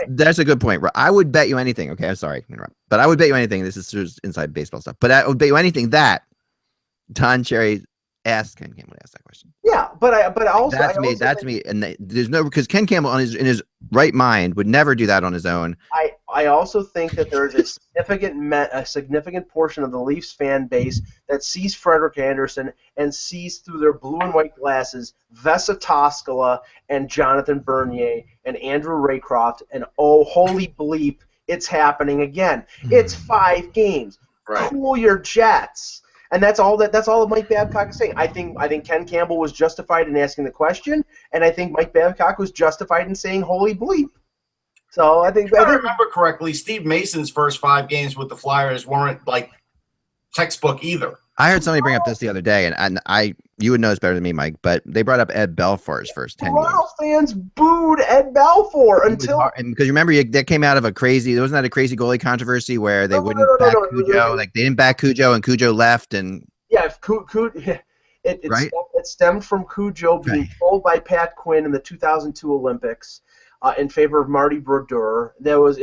that's a good point. I would bet you anything. Okay, I'm sorry, but I would bet you anything. This is just inside baseball stuff. But I would bet you anything that Don Cherry asked Ken Campbell to ask that question. Yeah, but also that's me, and there's no, because Ken Campbell in his right mind would never do that on his own. I also think that there is a significant portion of the Leafs fan base that sees Frederik Andersen and sees through their blue and white glasses Vesa Toskala and Jonathan Bernier and Andrew Raycroft, and oh, holy bleep, it's happening again. It's 5 games. Right. Cool your jets. And that's all that Mike Babcock is saying. I think Ken Campbell was justified in asking the question, and I think Mike Babcock was justified in saying "holy bleep." So I think. If I remember correctly, Steve Mason's first 5 games with the Flyers weren't like textbook either. I heard somebody bring up this the other day, and I you would know this better than me, Mike, but they brought up Ed Belfour's first 10 Toronto games. fans booed Ed Balfour until because remember that came out of wasn't that a crazy goalie controversy where they wouldn't back Cujo, like they didn't back Cujo and Cujo left and it stemmed from Cujo being told by Pat Quinn in the 2002 Olympics in favor of Marty Brodeur. It was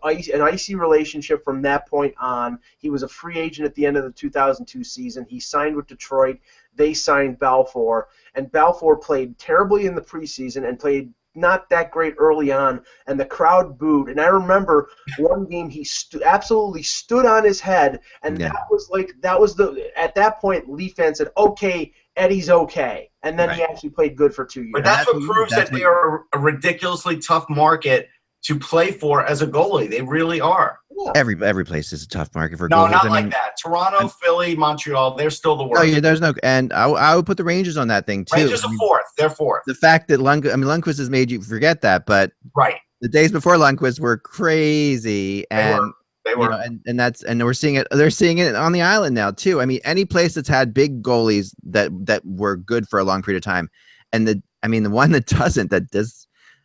an icy relationship from that point on. He was a free agent at the end of the 2002 season. He signed with Detroit. They signed Balfour, and Balfour played terribly in the preseason and played not that great early on, and the crowd booed. And I remember one game he absolutely stood on his head, and at that point Leaf fans said, "Okay, Eddie's okay," and then he actually played good for 2 years. But that's what proves that they are a ridiculously tough market to play for as a goalie. They really are. Yeah. Every place is a tough market for goalies. No, not like that. Toronto, Philly, Montreal, they're still the worst. No, there's no, and I would put the Rangers on that thing too. Rangers are fourth. They're fourth. The fact that Lundqvist has made you forget that, but the days before Lundqvist were crazy, and they were. And we're seeing it. They're seeing it on the island now too. I mean, any place that's had big goalies that were good for a long period of time, and the one that doesn't,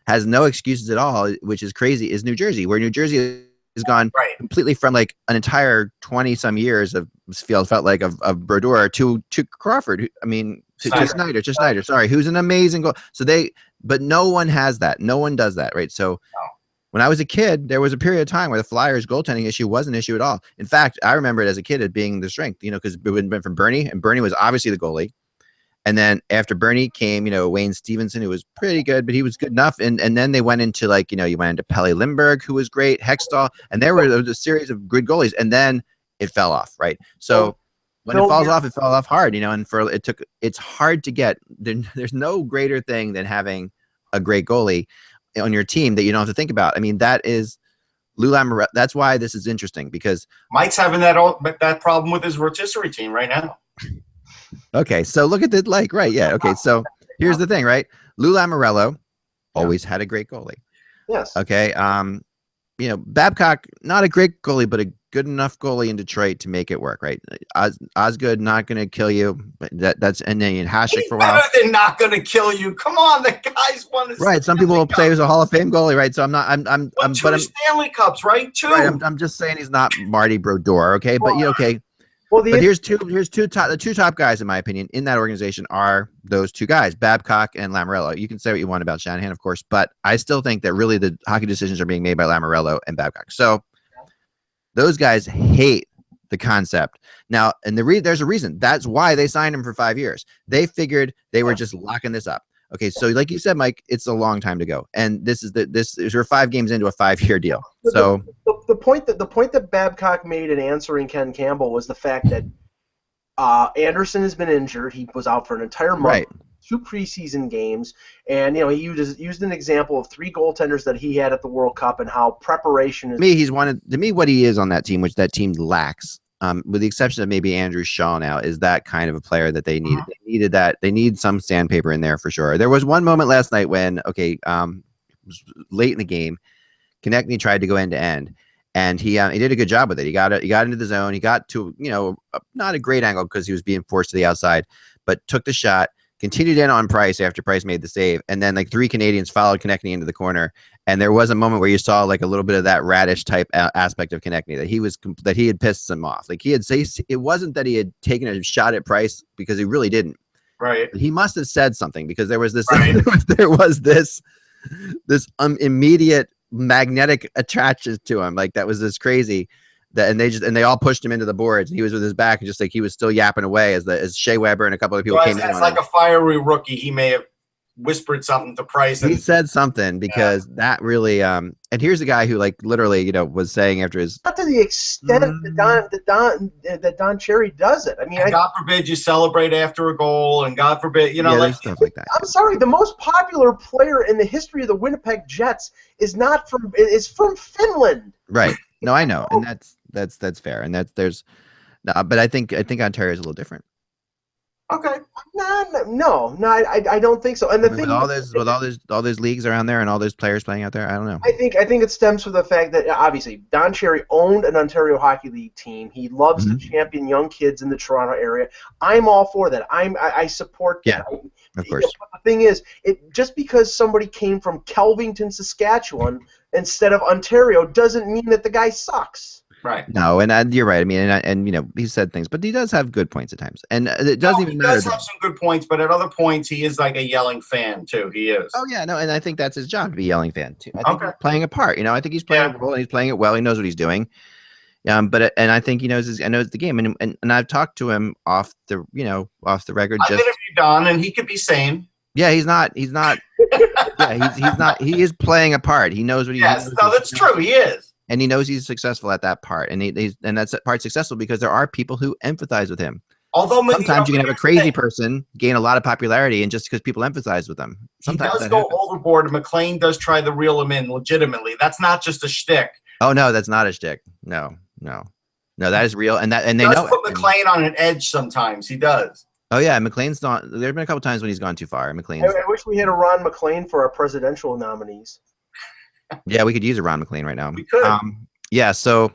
has no excuses at all, which is crazy, is New Jersey, where New Jersey has gone completely from like an entire 20-some years of felt like of Brodeur to Crawford. To Snyder. Sorry, who's an amazing goal. But no one has that. No one does that, right? So when I was a kid, there was a period of time where the Flyers' goaltending issue wasn't an issue at all. In fact, I remember it as a kid as being the strength, because it went from Bernie, and Bernie was obviously the goalie. And then after Bernie came, Wayne Stevenson, who was pretty good, but he was good enough. And then they went into you went into Pelle Lindbergh, who was great, Hextall, and there was a series of good goalies. And then it fell off, right? So when it falls off, it fell off hard, and it's hard to get. There's no greater thing than having a great goalie on your team that you don't have to think about. That is Lou Lamoriello. That's why this is interesting, because Mike's having that problem with his rotisserie team right now. Okay, so look at okay, so here's the thing, right? Lou Lamoriello always had a great goalie. Yes. Okay, Babcock, not a great goalie, but a good enough goalie in Detroit to make it work, right? Osgood, not going to kill you, but that's, and then Hasek for a while. Better than not going to kill you. Come on, the guy's won his right. Some people will say he's a Hall of Fame goalie, right? So I'm two Stanley Cups, right? Two. Right, I'm just saying he's not Marty Brodeur, okay? But okay. Well, here's the two top guys, in my opinion, in that organization are those two guys, Babcock and Lamoriello. You can say what you want about Shanahan, of course, but I still think that really the hockey decisions are being made by Lamoriello and Babcock. So those guys hate the concept. Now, and there's a reason. That's why they signed him for 5 years. They figured they were just locking this up. Okay, so like you said, Mike, it's a long time to go, and we're 5 games into a 5-year deal. So the point that Babcock made in answering Ken Campbell was the fact that Anderson has been injured. He was out for an entire month, right. 2 preseason games, and he used an example of 3 goaltenders that he had at the World Cup and how preparation is. What he is on that team, which that team lacks. With the exception of maybe Andrew Shaw now, is that kind of a player that they needed. They needed that. They need some sandpaper in there for sure. There was one moment last night when, it was late in the game, Konechny tried to go end to end, and he did a good job with it. He got into the zone. He got to not a great angle because he was being forced to the outside, but took the shot. Continued in on Price after Price made the save, and then 3 Canadians followed Konechny into the corner. And there was a moment where you saw a little bit of that radish type aspect of Konechny, that he had pissed him off. It wasn't that he had taken a shot at Price, because he really didn't. Right. He must have said something, because there was this immediate magnetic attraction to him, that was this crazy. And they all pushed him into the boards, and he was with his back, and just he was still yapping away as Shea Weber and a couple of people came in. It's like a fiery rookie. He may have whispered something to Price. He said something, because that really and here's the guy who literally was saying after his, not to the extent that Don Cherry does it. God forbid you celebrate after a goal, and God forbid stuff like that. I'm sorry, the most popular player in the history of the Winnipeg Jets is from Finland. Right. No, I know, and that's fair, and but I think Ontario is a little different. Okay. No, I don't think so. And the I mean, thing with all those leagues around there and all those players playing out there, I don't know. I think it stems from the fact that obviously Don Cherry owned an Ontario Hockey League team. He loves to champion young kids in the Toronto area. I'm all for that. I support that. Yeah, of course. But the thing is, just because somebody came from Kelvington, Saskatchewan, instead of Ontario, doesn't mean that the guy sucks. Right. No, and you're right. I mean, and you know, he said things, but he does have good points at times, and it doesn't even matter. He does have some good points, but at other points, he is like a yelling fan too. He is. Oh yeah, no, and I think that's his job to be a yelling fan too. I think he's playing a part. You know, I think he's playing a role, and he's playing it well. He knows what he's doing. But I think he knows knows the game, and I've talked to him off the record. I've interviewed Don, and he could be sane. Yeah, he's not. Yeah, he's not. He is playing a part. He knows what he. Yes, no, that's true. He is. And he knows he's successful at that part, and and that's part successful because there are people who empathize with him. Although sometimes you can have a crazy person gain a lot of popularity, and just because people empathize with them, sometimes he does go overboard. And McLean does try to reel him in legitimately. That's not just a shtick. Oh no, that's not a shtick. No, that is real, and they does know put it. McLean on an edge sometimes. He does. Oh yeah, McLean's not. There've been a couple times when he's gone too far. McLean's. I wish we had a Ron McLean for our presidential nominees. Yeah, we could use a Ron McLean right now. We could. Yeah, so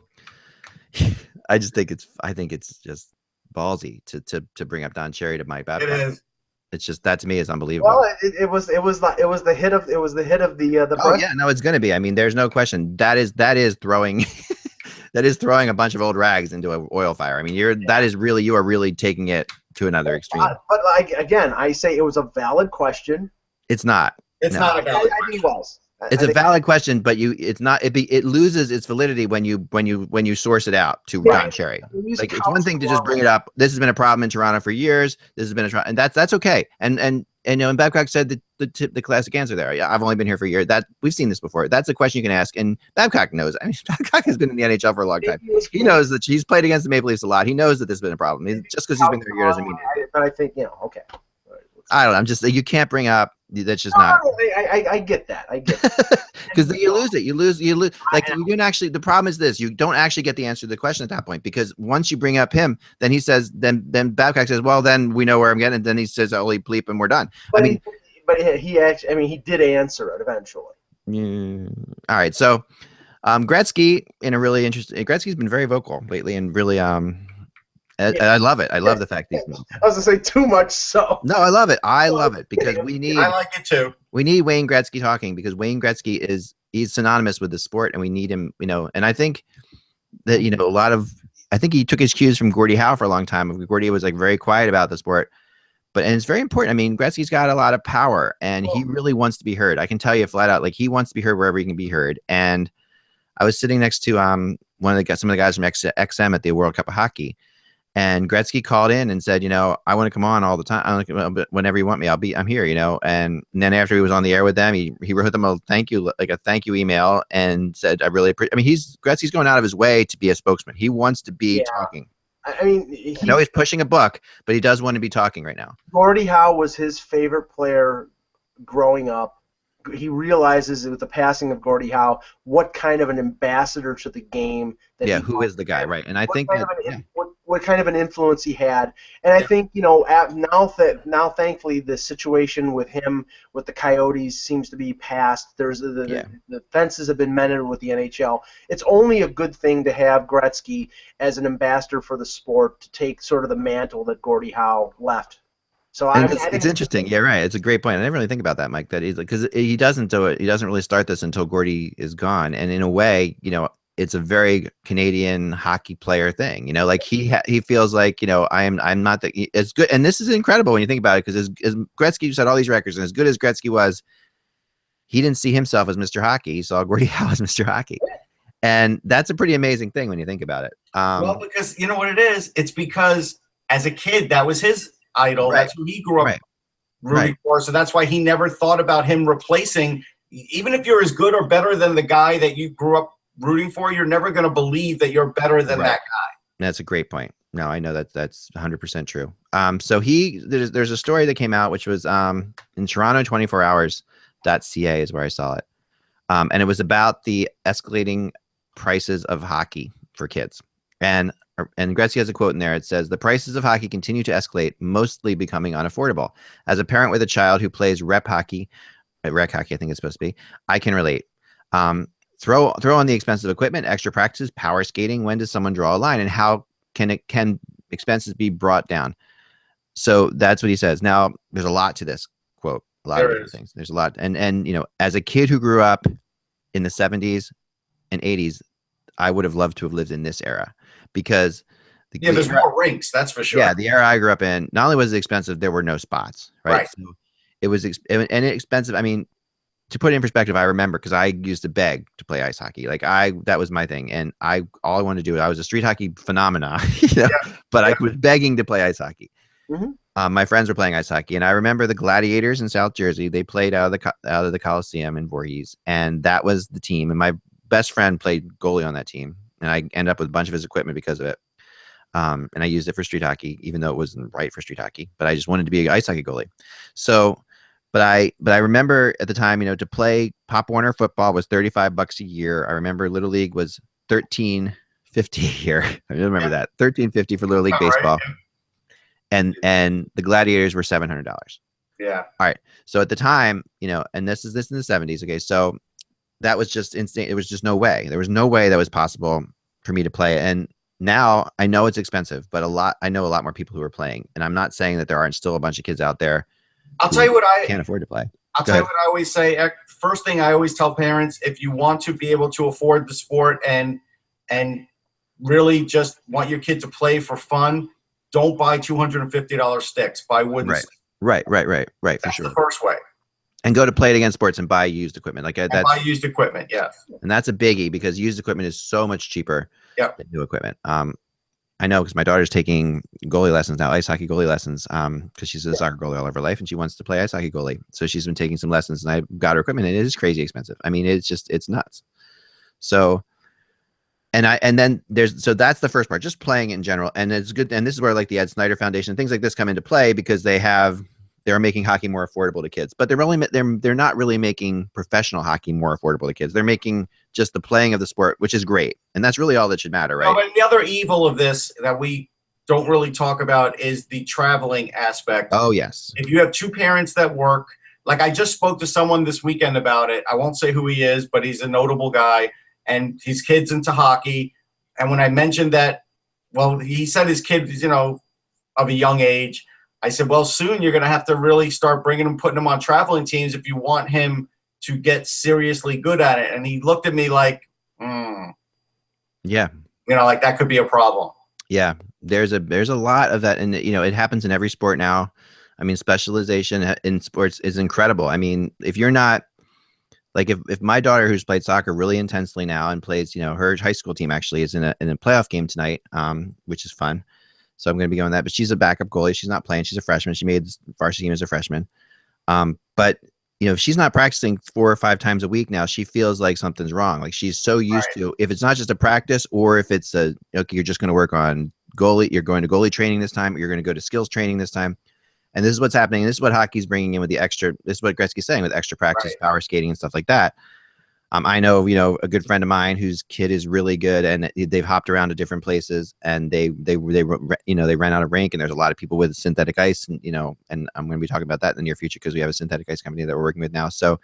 I think it's just ballsy to bring up Don Cherry to Mike Babcock. It is. It's just that to me is unbelievable. Well, it was the hit of the. Oh yeah, no, it's going to be. I mean, there's no question. That is throwing that is throwing a bunch of old rags into an oil fire. I mean, you are really taking it to another extreme. But again, I say it was a valid question. It's not. It's not a valid question. I think it was. It's a valid question, but it's not. It loses its validity when you source it out to Don Cherry. Like it's one thing to just bring it up. This has been a problem in Toronto for years. This has been and that's okay. And Babcock said the classic answer there. Yeah, I've only been here for a year. That we've seen this before. That's a question you can ask, and Babcock knows. I mean, Babcock has been in the NHL for a long time. He knows that he's played against the Maple Leafs a lot. He knows that this has been a problem. Just because he's been there a year doesn't mean it. But I think okay. I don't know. I'm just you can't bring up. That's just not. I get that. I get that. Because then you lose it. You lose. Like you don't actually. The problem is this: you don't actually get the answer to the question at that point. Because once you bring up him, then he says, then Babcock says, well, then we know where I'm getting. And then he says, holy bleep, and we're done. But he actually. I mean, he did answer it eventually. Yeah. All right. So, Gretzky in a really interesting. Gretzky's been very vocal lately, and really I love it. I love the fact that I was gonna say too much. So no, I love it. I love it because we need. I like it too. We need Wayne Gretzky talking because Wayne Gretzky he's synonymous with the sport, and we need him. And I think that I think he took his cues from Gordie Howe for a long time. Gordie was like very quiet about the sport, and it's very important. I mean, Gretzky's got a lot of power, and he really wants to be heard. I can tell you flat out, like he wants to be heard wherever he can be heard. And I was sitting next to some of the guys from XM at the World Cup of Hockey. And Gretzky called in and said, I want to come on all the time. Whenever you want me, I'm here, And then after he was on the air with them, he wrote them a thank you email and said, I really appreciate. I mean, Gretzky's going out of his way to be a spokesman. He wants to be talking. I mean, I know he's pushing a buck, but he does want to be talking right now. Gordie Howe was his favorite player growing up. He realizes with the passing of Gordie Howe what kind of an ambassador to the game that who is the guy, right? And I think what kind of an influence he had, and I think now thankfully the situation with him with the Coyotes seems to be past. There's the fences have been mended with the NHL. It's only a good thing to have Gretzky as an ambassador for the sport to take sort of the mantle that Gordie Howe left. So it's interesting. Yeah, right. It's a great point. I didn't really think about that, Mike. That he's because he doesn't do it. He doesn't really start this until Gordie is gone. And in a way, it's a very Canadian hockey player thing. Like he feels like I'm not the as good. And this is incredible when you think about it, because as Gretzky set all these records, and as good as Gretzky was, he didn't see himself as Mr. Hockey. He saw Gordie Howe as Mr. Hockey. And that's a pretty amazing thing when you think about it. Well, because you know what it is? It's because as a kid, that was his idol. Right. That's who he grew up rooting for. So that's why he never thought about him replacing. Even if you're as good or better than the guy that you grew up rooting for, you're never going to believe that you're better than that guy. That's a great point. No, I know that's 100% true. So there's a story that came out, which was in Toronto 24hours.ca is where I saw it. And it was about the escalating prices of hockey for kids. And Gretzky has a quote in there. It says, "The prices of hockey continue to escalate, mostly becoming unaffordable. As a parent with a child who plays rec hockey, I think it's supposed to be, I can relate. Throw on the expensive equipment, extra practices, power skating. When does someone draw a line, and how can expenses be brought down?" So that's what he says. Now, there's a lot to this quote. A lot of different things. There's a lot, and as a kid who grew up in the 70s and 80s, I would have loved to have lived in this era, because there's more rinks, that's for sure. Yeah, the era I grew up in, not only was it expensive, there were no spots, right? So it was expensive. I mean, to put it in perspective, I remember, because I used to beg to play ice hockey. That was my thing, and all I wanted to do, I was a street hockey phenomenon, but I was begging to play ice hockey. Mm-hmm. My friends were playing ice hockey, and I remember the Gladiators in South Jersey. They played out of the Coliseum in Voorhees, and that was the team. And my best friend played goalie on that team, and I ended up with a bunch of his equipment because of it. And I used it for street hockey, even though it wasn't right for street hockey, but I just wanted to be an ice hockey goalie. So, but I remember at the time, to play Pop Warner football was $35 a year. I remember Little League was $13.50 a year. I remember that, $13.50 for Little League baseball. Right. And the Gladiators were $700. Yeah. All right. So at the time, and this in the 70s. Okay. So that was just insane. It was just no way. There was no way that was possible for me to play. And now I know it's expensive, but I know a lot more people who are playing. And I'm not saying that there aren't still a bunch of kids out there. I'll tell you what I can't afford to play. I'll tell you what I always say. First thing I always tell parents, if you want to be able to afford the sport and really just want your kid to play for fun, don't buy $250 sticks. Buy wooden sticks. Right. For That's sure. the first way. And go to Play It Again Sports and buy used equipment. Buy used equipment, yes. And that's a biggie, because used equipment is so much cheaper than new equipment. I know, because my daughter's taking goalie lessons now, ice hockey goalie lessons, because she's a soccer goalie all of her life, and she wants to play ice hockey goalie. So she's been taking some lessons, and I got her equipment, and it is crazy expensive. I mean, it's nuts. So, so that's the first part, just playing in general. And it's good. And this is where the Ed Snyder Foundation, things like this come into play, because they're making hockey more affordable to kids, but they're not really making professional hockey more affordable to kids. They're making just the playing of the sport, which is great. And that's really all that should matter, right? But the other evil of this that we don't really talk about is the traveling aspect. Oh, yes. If you have two parents that work, I just spoke to someone this weekend about it. I won't say who he is, but he's a notable guy, and his kid's into hockey. And when I mentioned that, well, he said his kid is, of a young age. I said, well, soon you're going to have to really start putting him on traveling teams if you want him to get seriously good at it. And he looked at me like, yeah, that could be a problem. Yeah, there's a lot of that. And, it happens in every sport now. I mean, specialization in sports is incredible. I mean, if you're not, if my daughter, who's played soccer really intensely now and plays, her high school team actually is in a playoff game tonight, which is fun. So I'm going to be going that, but she's a backup goalie. She's not playing. She's a freshman. She made varsity team as a freshman. But if she's not practicing 4 or 5 times a week now, she feels like something's wrong. She's so used to, if it's not just a practice, or if it's you're just going to work on goalie, you're going to goalie training this time, or you're going to go to skills training this time. And this is what's happening. This is what hockey's bringing in with the extra, this is what Gretzky's saying, with extra practice, power skating and stuff like that. I know, a good friend of mine whose kid is really good, and they've hopped around to different places, and they ran out of rink, and there's a lot of people with synthetic ice, and and I'm going to be talking about that in the near future, because we have a synthetic ice company that we're working with now. So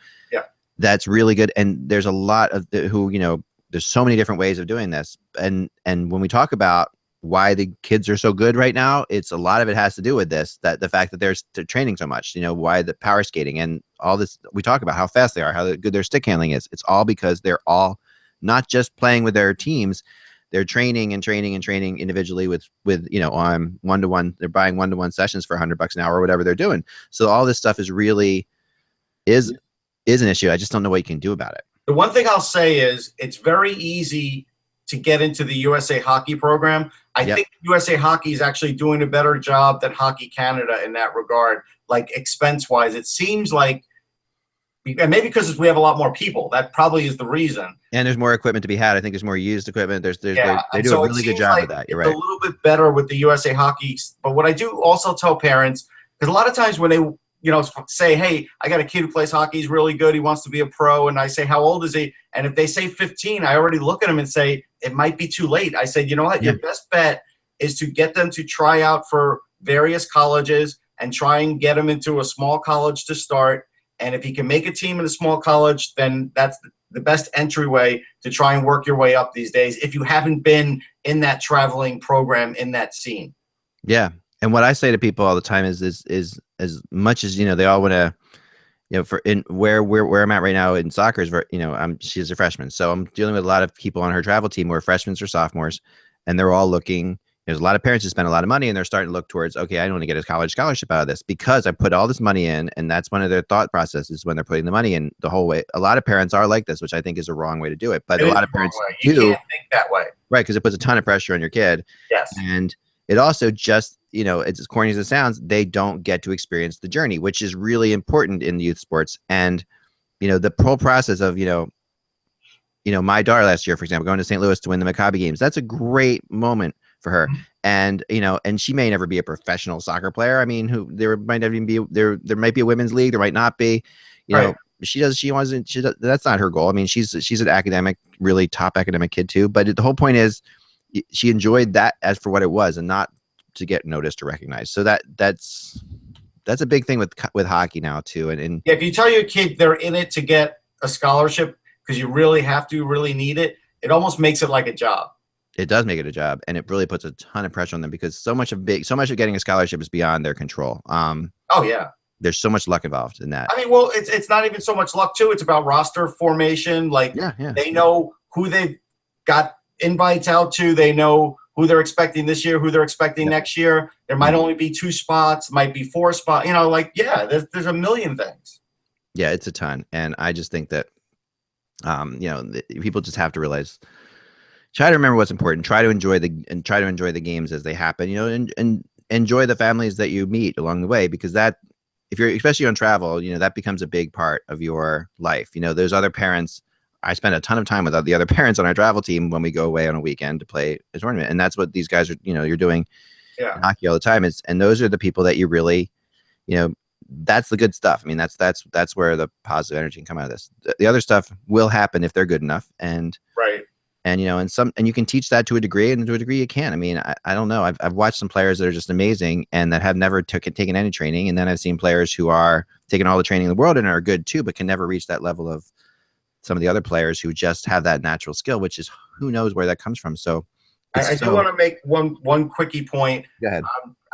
that's really good. And there's a lot of there's so many different ways of doing this. And when we talk about why the kids are so good right now, it's a lot of it has to do with this, that the fact that they're training so much, why the power skating and all this, we talk about how fast they are, how good their stick handling is. It's all because they're all not just playing with their teams, they're training individually with on one-to-one. They're buying one-to-one sessions for $100 an hour or whatever they're doing. So all this stuff is really is an issue. I just don't know what you can do about it. The one thing I'll say is it's very easy to get into the USA Hockey program. I think USA Hockey is actually doing a better job than Hockey Canada in that regard, expense-wise. It seems like, and maybe because we have a lot more people, that probably is the reason. And there's more equipment to be had. I think there's more used equipment. They do a really good job of that. You're right. It's a little bit better with the USA Hockey. But what I do also tell parents, because a lot of times when say, hey, I got a kid who plays hockey. He's really good. He wants to be a pro. And I say, how old is he? And if they say 15, I already look at him and say, it might be too late. I said, you know what? Yeah. Your best bet is to get them to try out for various colleges and try and get them into a small college to start. And if he can make a team in a small college, then that's the best entryway to try and work your way up these days if you haven't been in that traveling program, in that scene. Yeah. And what I say to people all the time is as much as, they all want to, for in where I'm at right now in soccer is, she's a freshman. So I'm dealing with a lot of people on her travel team who are freshmen or sophomores, and they're all looking. There's a lot of parents who spend a lot of money, and they're starting to look towards, okay, I want to get a college scholarship out of this because I put all this money in, and that's one of their thought processes when they're putting the money in the whole way. A lot of parents are like this, which I think is a wrong way to do it. But a lot of parents do. You can't think that way. Right, because it puts a ton of pressure on your kid. Yes. And it also just, it's as corny as it sounds, they don't get to experience the journey, which is really important in youth sports. And, the whole process of, my daughter last year, for example, going to St. Louis to win the Maccabi games, that's a great moment for her. And, and she may never be a professional soccer player. I mean, there might not even be, there might be a women's league, there might not be, right. That's not her goal. I mean, she's an academic, really top academic kid too. But the whole point is she enjoyed that as for what it was and not to get noticed or recognized. So that's a big thing with hockey now too. And if you tell your kid they're in it to get a scholarship because you really really need it, it almost makes it like a job. It does make it a job, and it really puts a ton of pressure on them because so much of getting a scholarship is beyond their control. Oh yeah. There's so much luck involved in that. I mean, well, it's not even so much luck too. It's about roster formation. Like they know who they've got invites out to. They know who they're expecting this year, who they're expecting next year. There might only be 2 spots, might be 4 spots. There's a million things. Yeah, it's a ton, and I just think that, people just have to realize. Try to remember what's important. Try to enjoy the games as they happen. And enjoy the families that you meet along the way, because that, if you're especially on travel, that becomes a big part of your life. There's other parents. I spend a ton of time with the other parents on our travel team when we go away on a weekend to play a tournament, and that's what these guys are. You're doing in hockey all the time. And those are the people that you really, that's the good stuff. I mean, that's where the positive energy can come out of this. The other stuff will happen if they're good enough, and right. And and you can teach that to a degree, and to a degree you can. I mean, I don't know. I've watched some players that are just amazing and that have never taken any training, and then I've seen players who are taking all the training in the world and are good too, but can never reach that level of some of the other players who just have that natural skill, which is who knows where that comes from. So I do want to make one quickie point. Go ahead.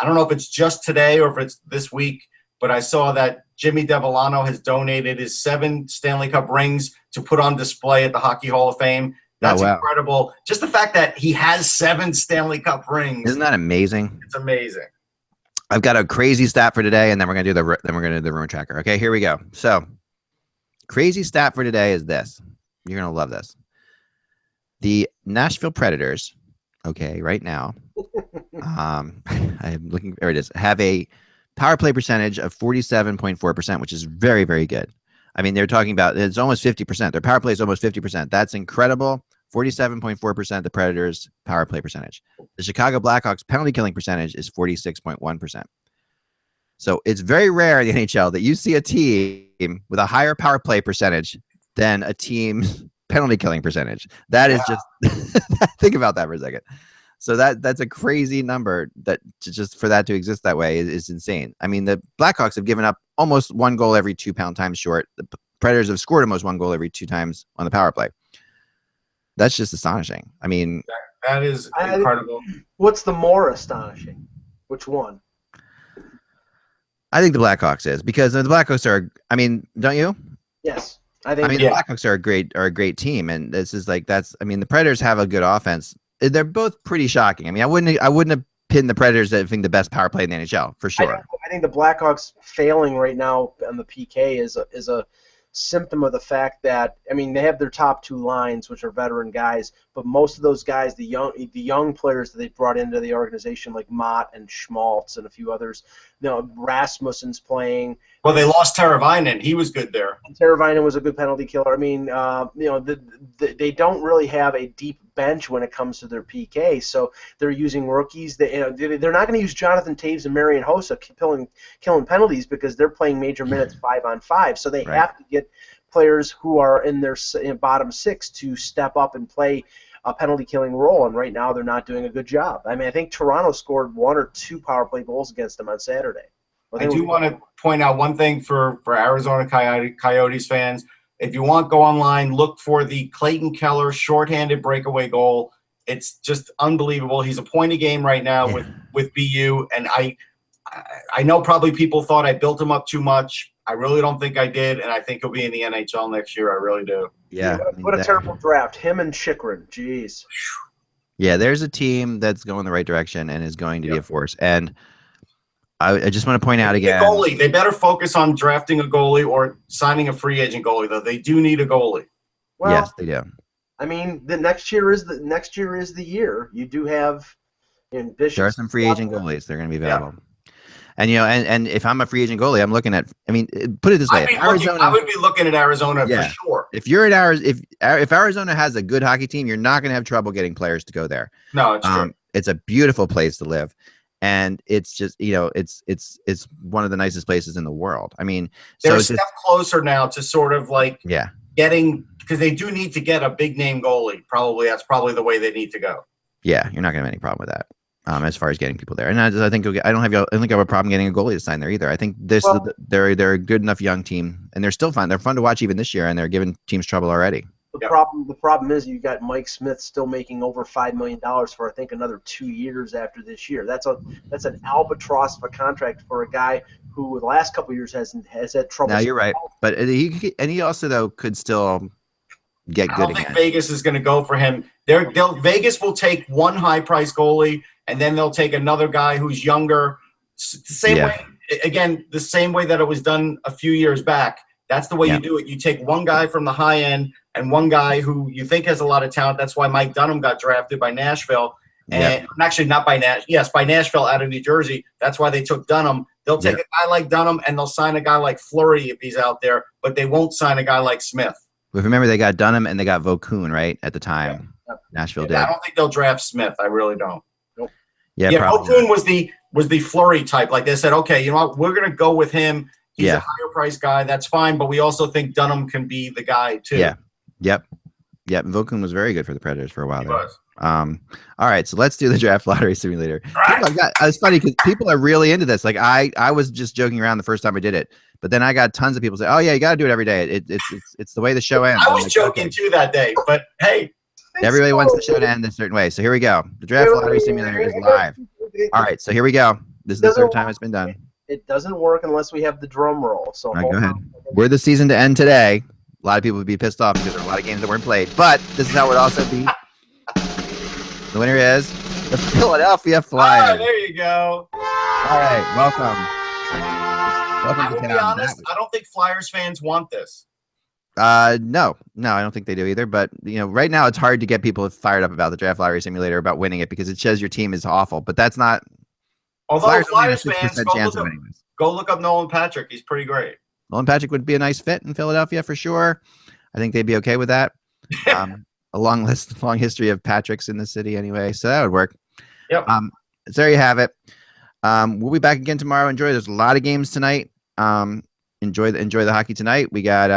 I don't know if it's just today or if it's this week, but I saw that Jimmy Devellano has donated his 7 Stanley Cup rings to put on display at the Hockey Hall of Fame. That's incredible. Just the fact that he has 7 Stanley Cup rings. Isn't that amazing? It's amazing. I've got a crazy stat for today, and then we're gonna do the room tracker. Okay, here we go. So, crazy stat for today is this. You're gonna love this. The Nashville Predators, okay, right now, I'm looking. There it is. Have a power play percentage of 47.4%, which is very, very good. I mean, they're talking about it's almost 50%. Their power play is almost 50%. That's incredible. 47.4%, the Predators' power play percentage. The Chicago Blackhawks' penalty killing percentage is 46.1%. So it's very rare in the NHL that you see a team with a higher power play percentage than a team's penalty killing percentage. That is just think about that for a second. So that's a crazy number just for that to exist that way is insane. I mean, the Blackhawks have given up almost 1 goal every 2 times short. The Predators have scored almost 1 goal every 2 times on the power play. That's just astonishing. I mean, that is incredible. What's the more astonishing? Which one? I think the Blackhawks is, because the Blackhawks are. I mean, don't you? Yes, I think. I mean, the Blackhawks are a great team, and this is like that's. I mean, the Predators have a good offense. They're both pretty shocking. I mean, I wouldn't have pinned the Predators as being the best power play in the NHL for sure. I think the Blackhawks failing right now on the PK is a symptom of the fact that, I mean, they have their top 2 lines, which are veteran guys, but most of those guys, the young players that they brought into the organization, like Mott and Schmaltz and a few others, Rasmussen's playing. Well, they lost Teravainen. He was good there. Teravainen was a good penalty killer. I mean, they don't really have a deep bench when it comes to their PK, so they're using rookies. They're not going to use Jonathan Taves and Marian Hossa killing penalties because they're playing major minutes 5-on-5. So they have to get players who are in their bottom six to step up and play a penalty killing role, and right now they're not doing a good job. I mean, I think Toronto scored 1 or 2 power play goals against them on Saturday. I do want to point out one thing for Arizona Coyotes fans. If you want, go online, look for the Clayton Keller shorthanded breakaway goal. It's just unbelievable. He's a point a game right now with BU, and I know probably people thought I built him up too much. I really don't think I did, and I think he'll be in the NHL next year. I really do. Yeah. What a terrible draft. Him and Chychrun. Jeez. Yeah, there's a team that's going the right direction and is going to be a force. And I just want to point out again. Goalie. They better focus on drafting a goalie or signing a free agent goalie, though. They do need a goalie. Well, yes, they do. I mean, the next year is the year. You do have ambitious. There are some free agent goalies. They're going to be available. And and if I'm a free agent goalie, I'm looking at. I mean, put it this way: I would be looking at Arizona for sure. If you're in if Arizona has a good hockey team, you're not going to have trouble getting players to go there. No, it's true. It's a beautiful place to live, and it's just it's one of the nicest places in the world. I mean, they're a step closer now to sort of like getting, because they do need to get a big name goalie. That's probably the way they need to go. Yeah, you're not going to have any problem with that. As far as getting people there, and I think I don't think I have a problem getting a goalie to sign there either. I think they're a good enough young team, and they're still fun. They're fun to watch even this year, and they're giving teams trouble already. The problem is you got Mike Smith still making over $5 million for I think another 2 years after this year. That's an albatross of a contract for a guy who the last couple of years has had trouble. Now you're right, but he also though could still get good. I don't think Vegas is going to go for him. Vegas will take one high price goalie, and then they'll take another guy who's younger. The same way that it was done a few years back. That's the way you do it. You take one guy from the high end and one guy who you think has a lot of talent. That's why Mike Dunham got drafted by Nashville. And actually not by Nashville. Yes, by Nashville out of New Jersey. That's why they took Dunham. They'll take a guy like Dunham and they'll sign a guy like Fleury if he's out there, but they won't sign a guy like Smith. But remember, they got Dunham and they got Vaucoon, right, at the time. Nashville did. I don't think they'll draft Smith. I really don't. Nope. Yeah, Vaucoon was the Fleury type. Like they said, okay, you know what, we're going to go with him. He's a higher price guy. That's fine, but we also think Dunham can be the guy too. Yeah. Yep. Vaucoon was very good for the Predators for a while. He was. All right, so let's do the draft lottery simulator. Right. It's funny because people are really into this. Like I was just joking around the first time I did it, but then I got tons of people say, "Oh yeah, you got to do it every day. It's the way the show ends." I was joking too that day, but hey, everybody wants the show to end a certain way. So here we go. The draft lottery simulator is live. All right, so here we go. This is the third time it's been done. It doesn't work unless we have the drum roll. So all right, go ahead. We're the season to end today. A lot of people would be pissed off because there are a lot of games that weren't played, but this is how it would also be. The winner is the Philadelphia Flyers. Oh, there you go. All right, welcome. I will be honest, I don't think Flyers fans want this. No, I don't think they do either. But right now it's hard to get people fired up about the draft lottery simulator about winning it because it says your team is awful. But that's not. Although Flyers fans go look up Nolan Patrick. He's pretty great. Nolan Patrick would be a nice fit in Philadelphia for sure. I think they'd be okay with that. A long history of Patricks in the city anyway, so that would work. Yep. So there you have it. We'll be back again tomorrow. There's a lot of games tonight. Enjoy the hockey tonight. We got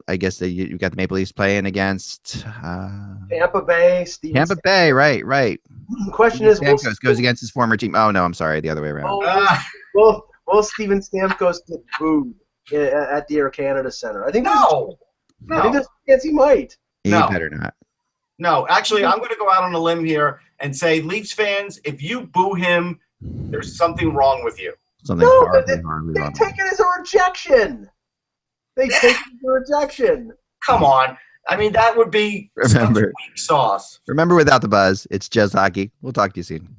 I guess you got the Maple Leafs playing against Tampa Bay. Tampa Bay, right. The question is, Stamkos goes against his former team. Oh no, I'm sorry, the other way around. Will Steven Stamkos get booed at the Air Canada Center? I think no. I think there's a chance he might. He better not. No, actually, I'm going to go out on a limb here and say, Leafs fans, if you boo him, there's something wrong with you. Something they take it as a rejection. They take it as a rejection. Come on. I mean, that would be such weak sauce. Remember, without the buzz, it's just hockey. We'll talk to you soon.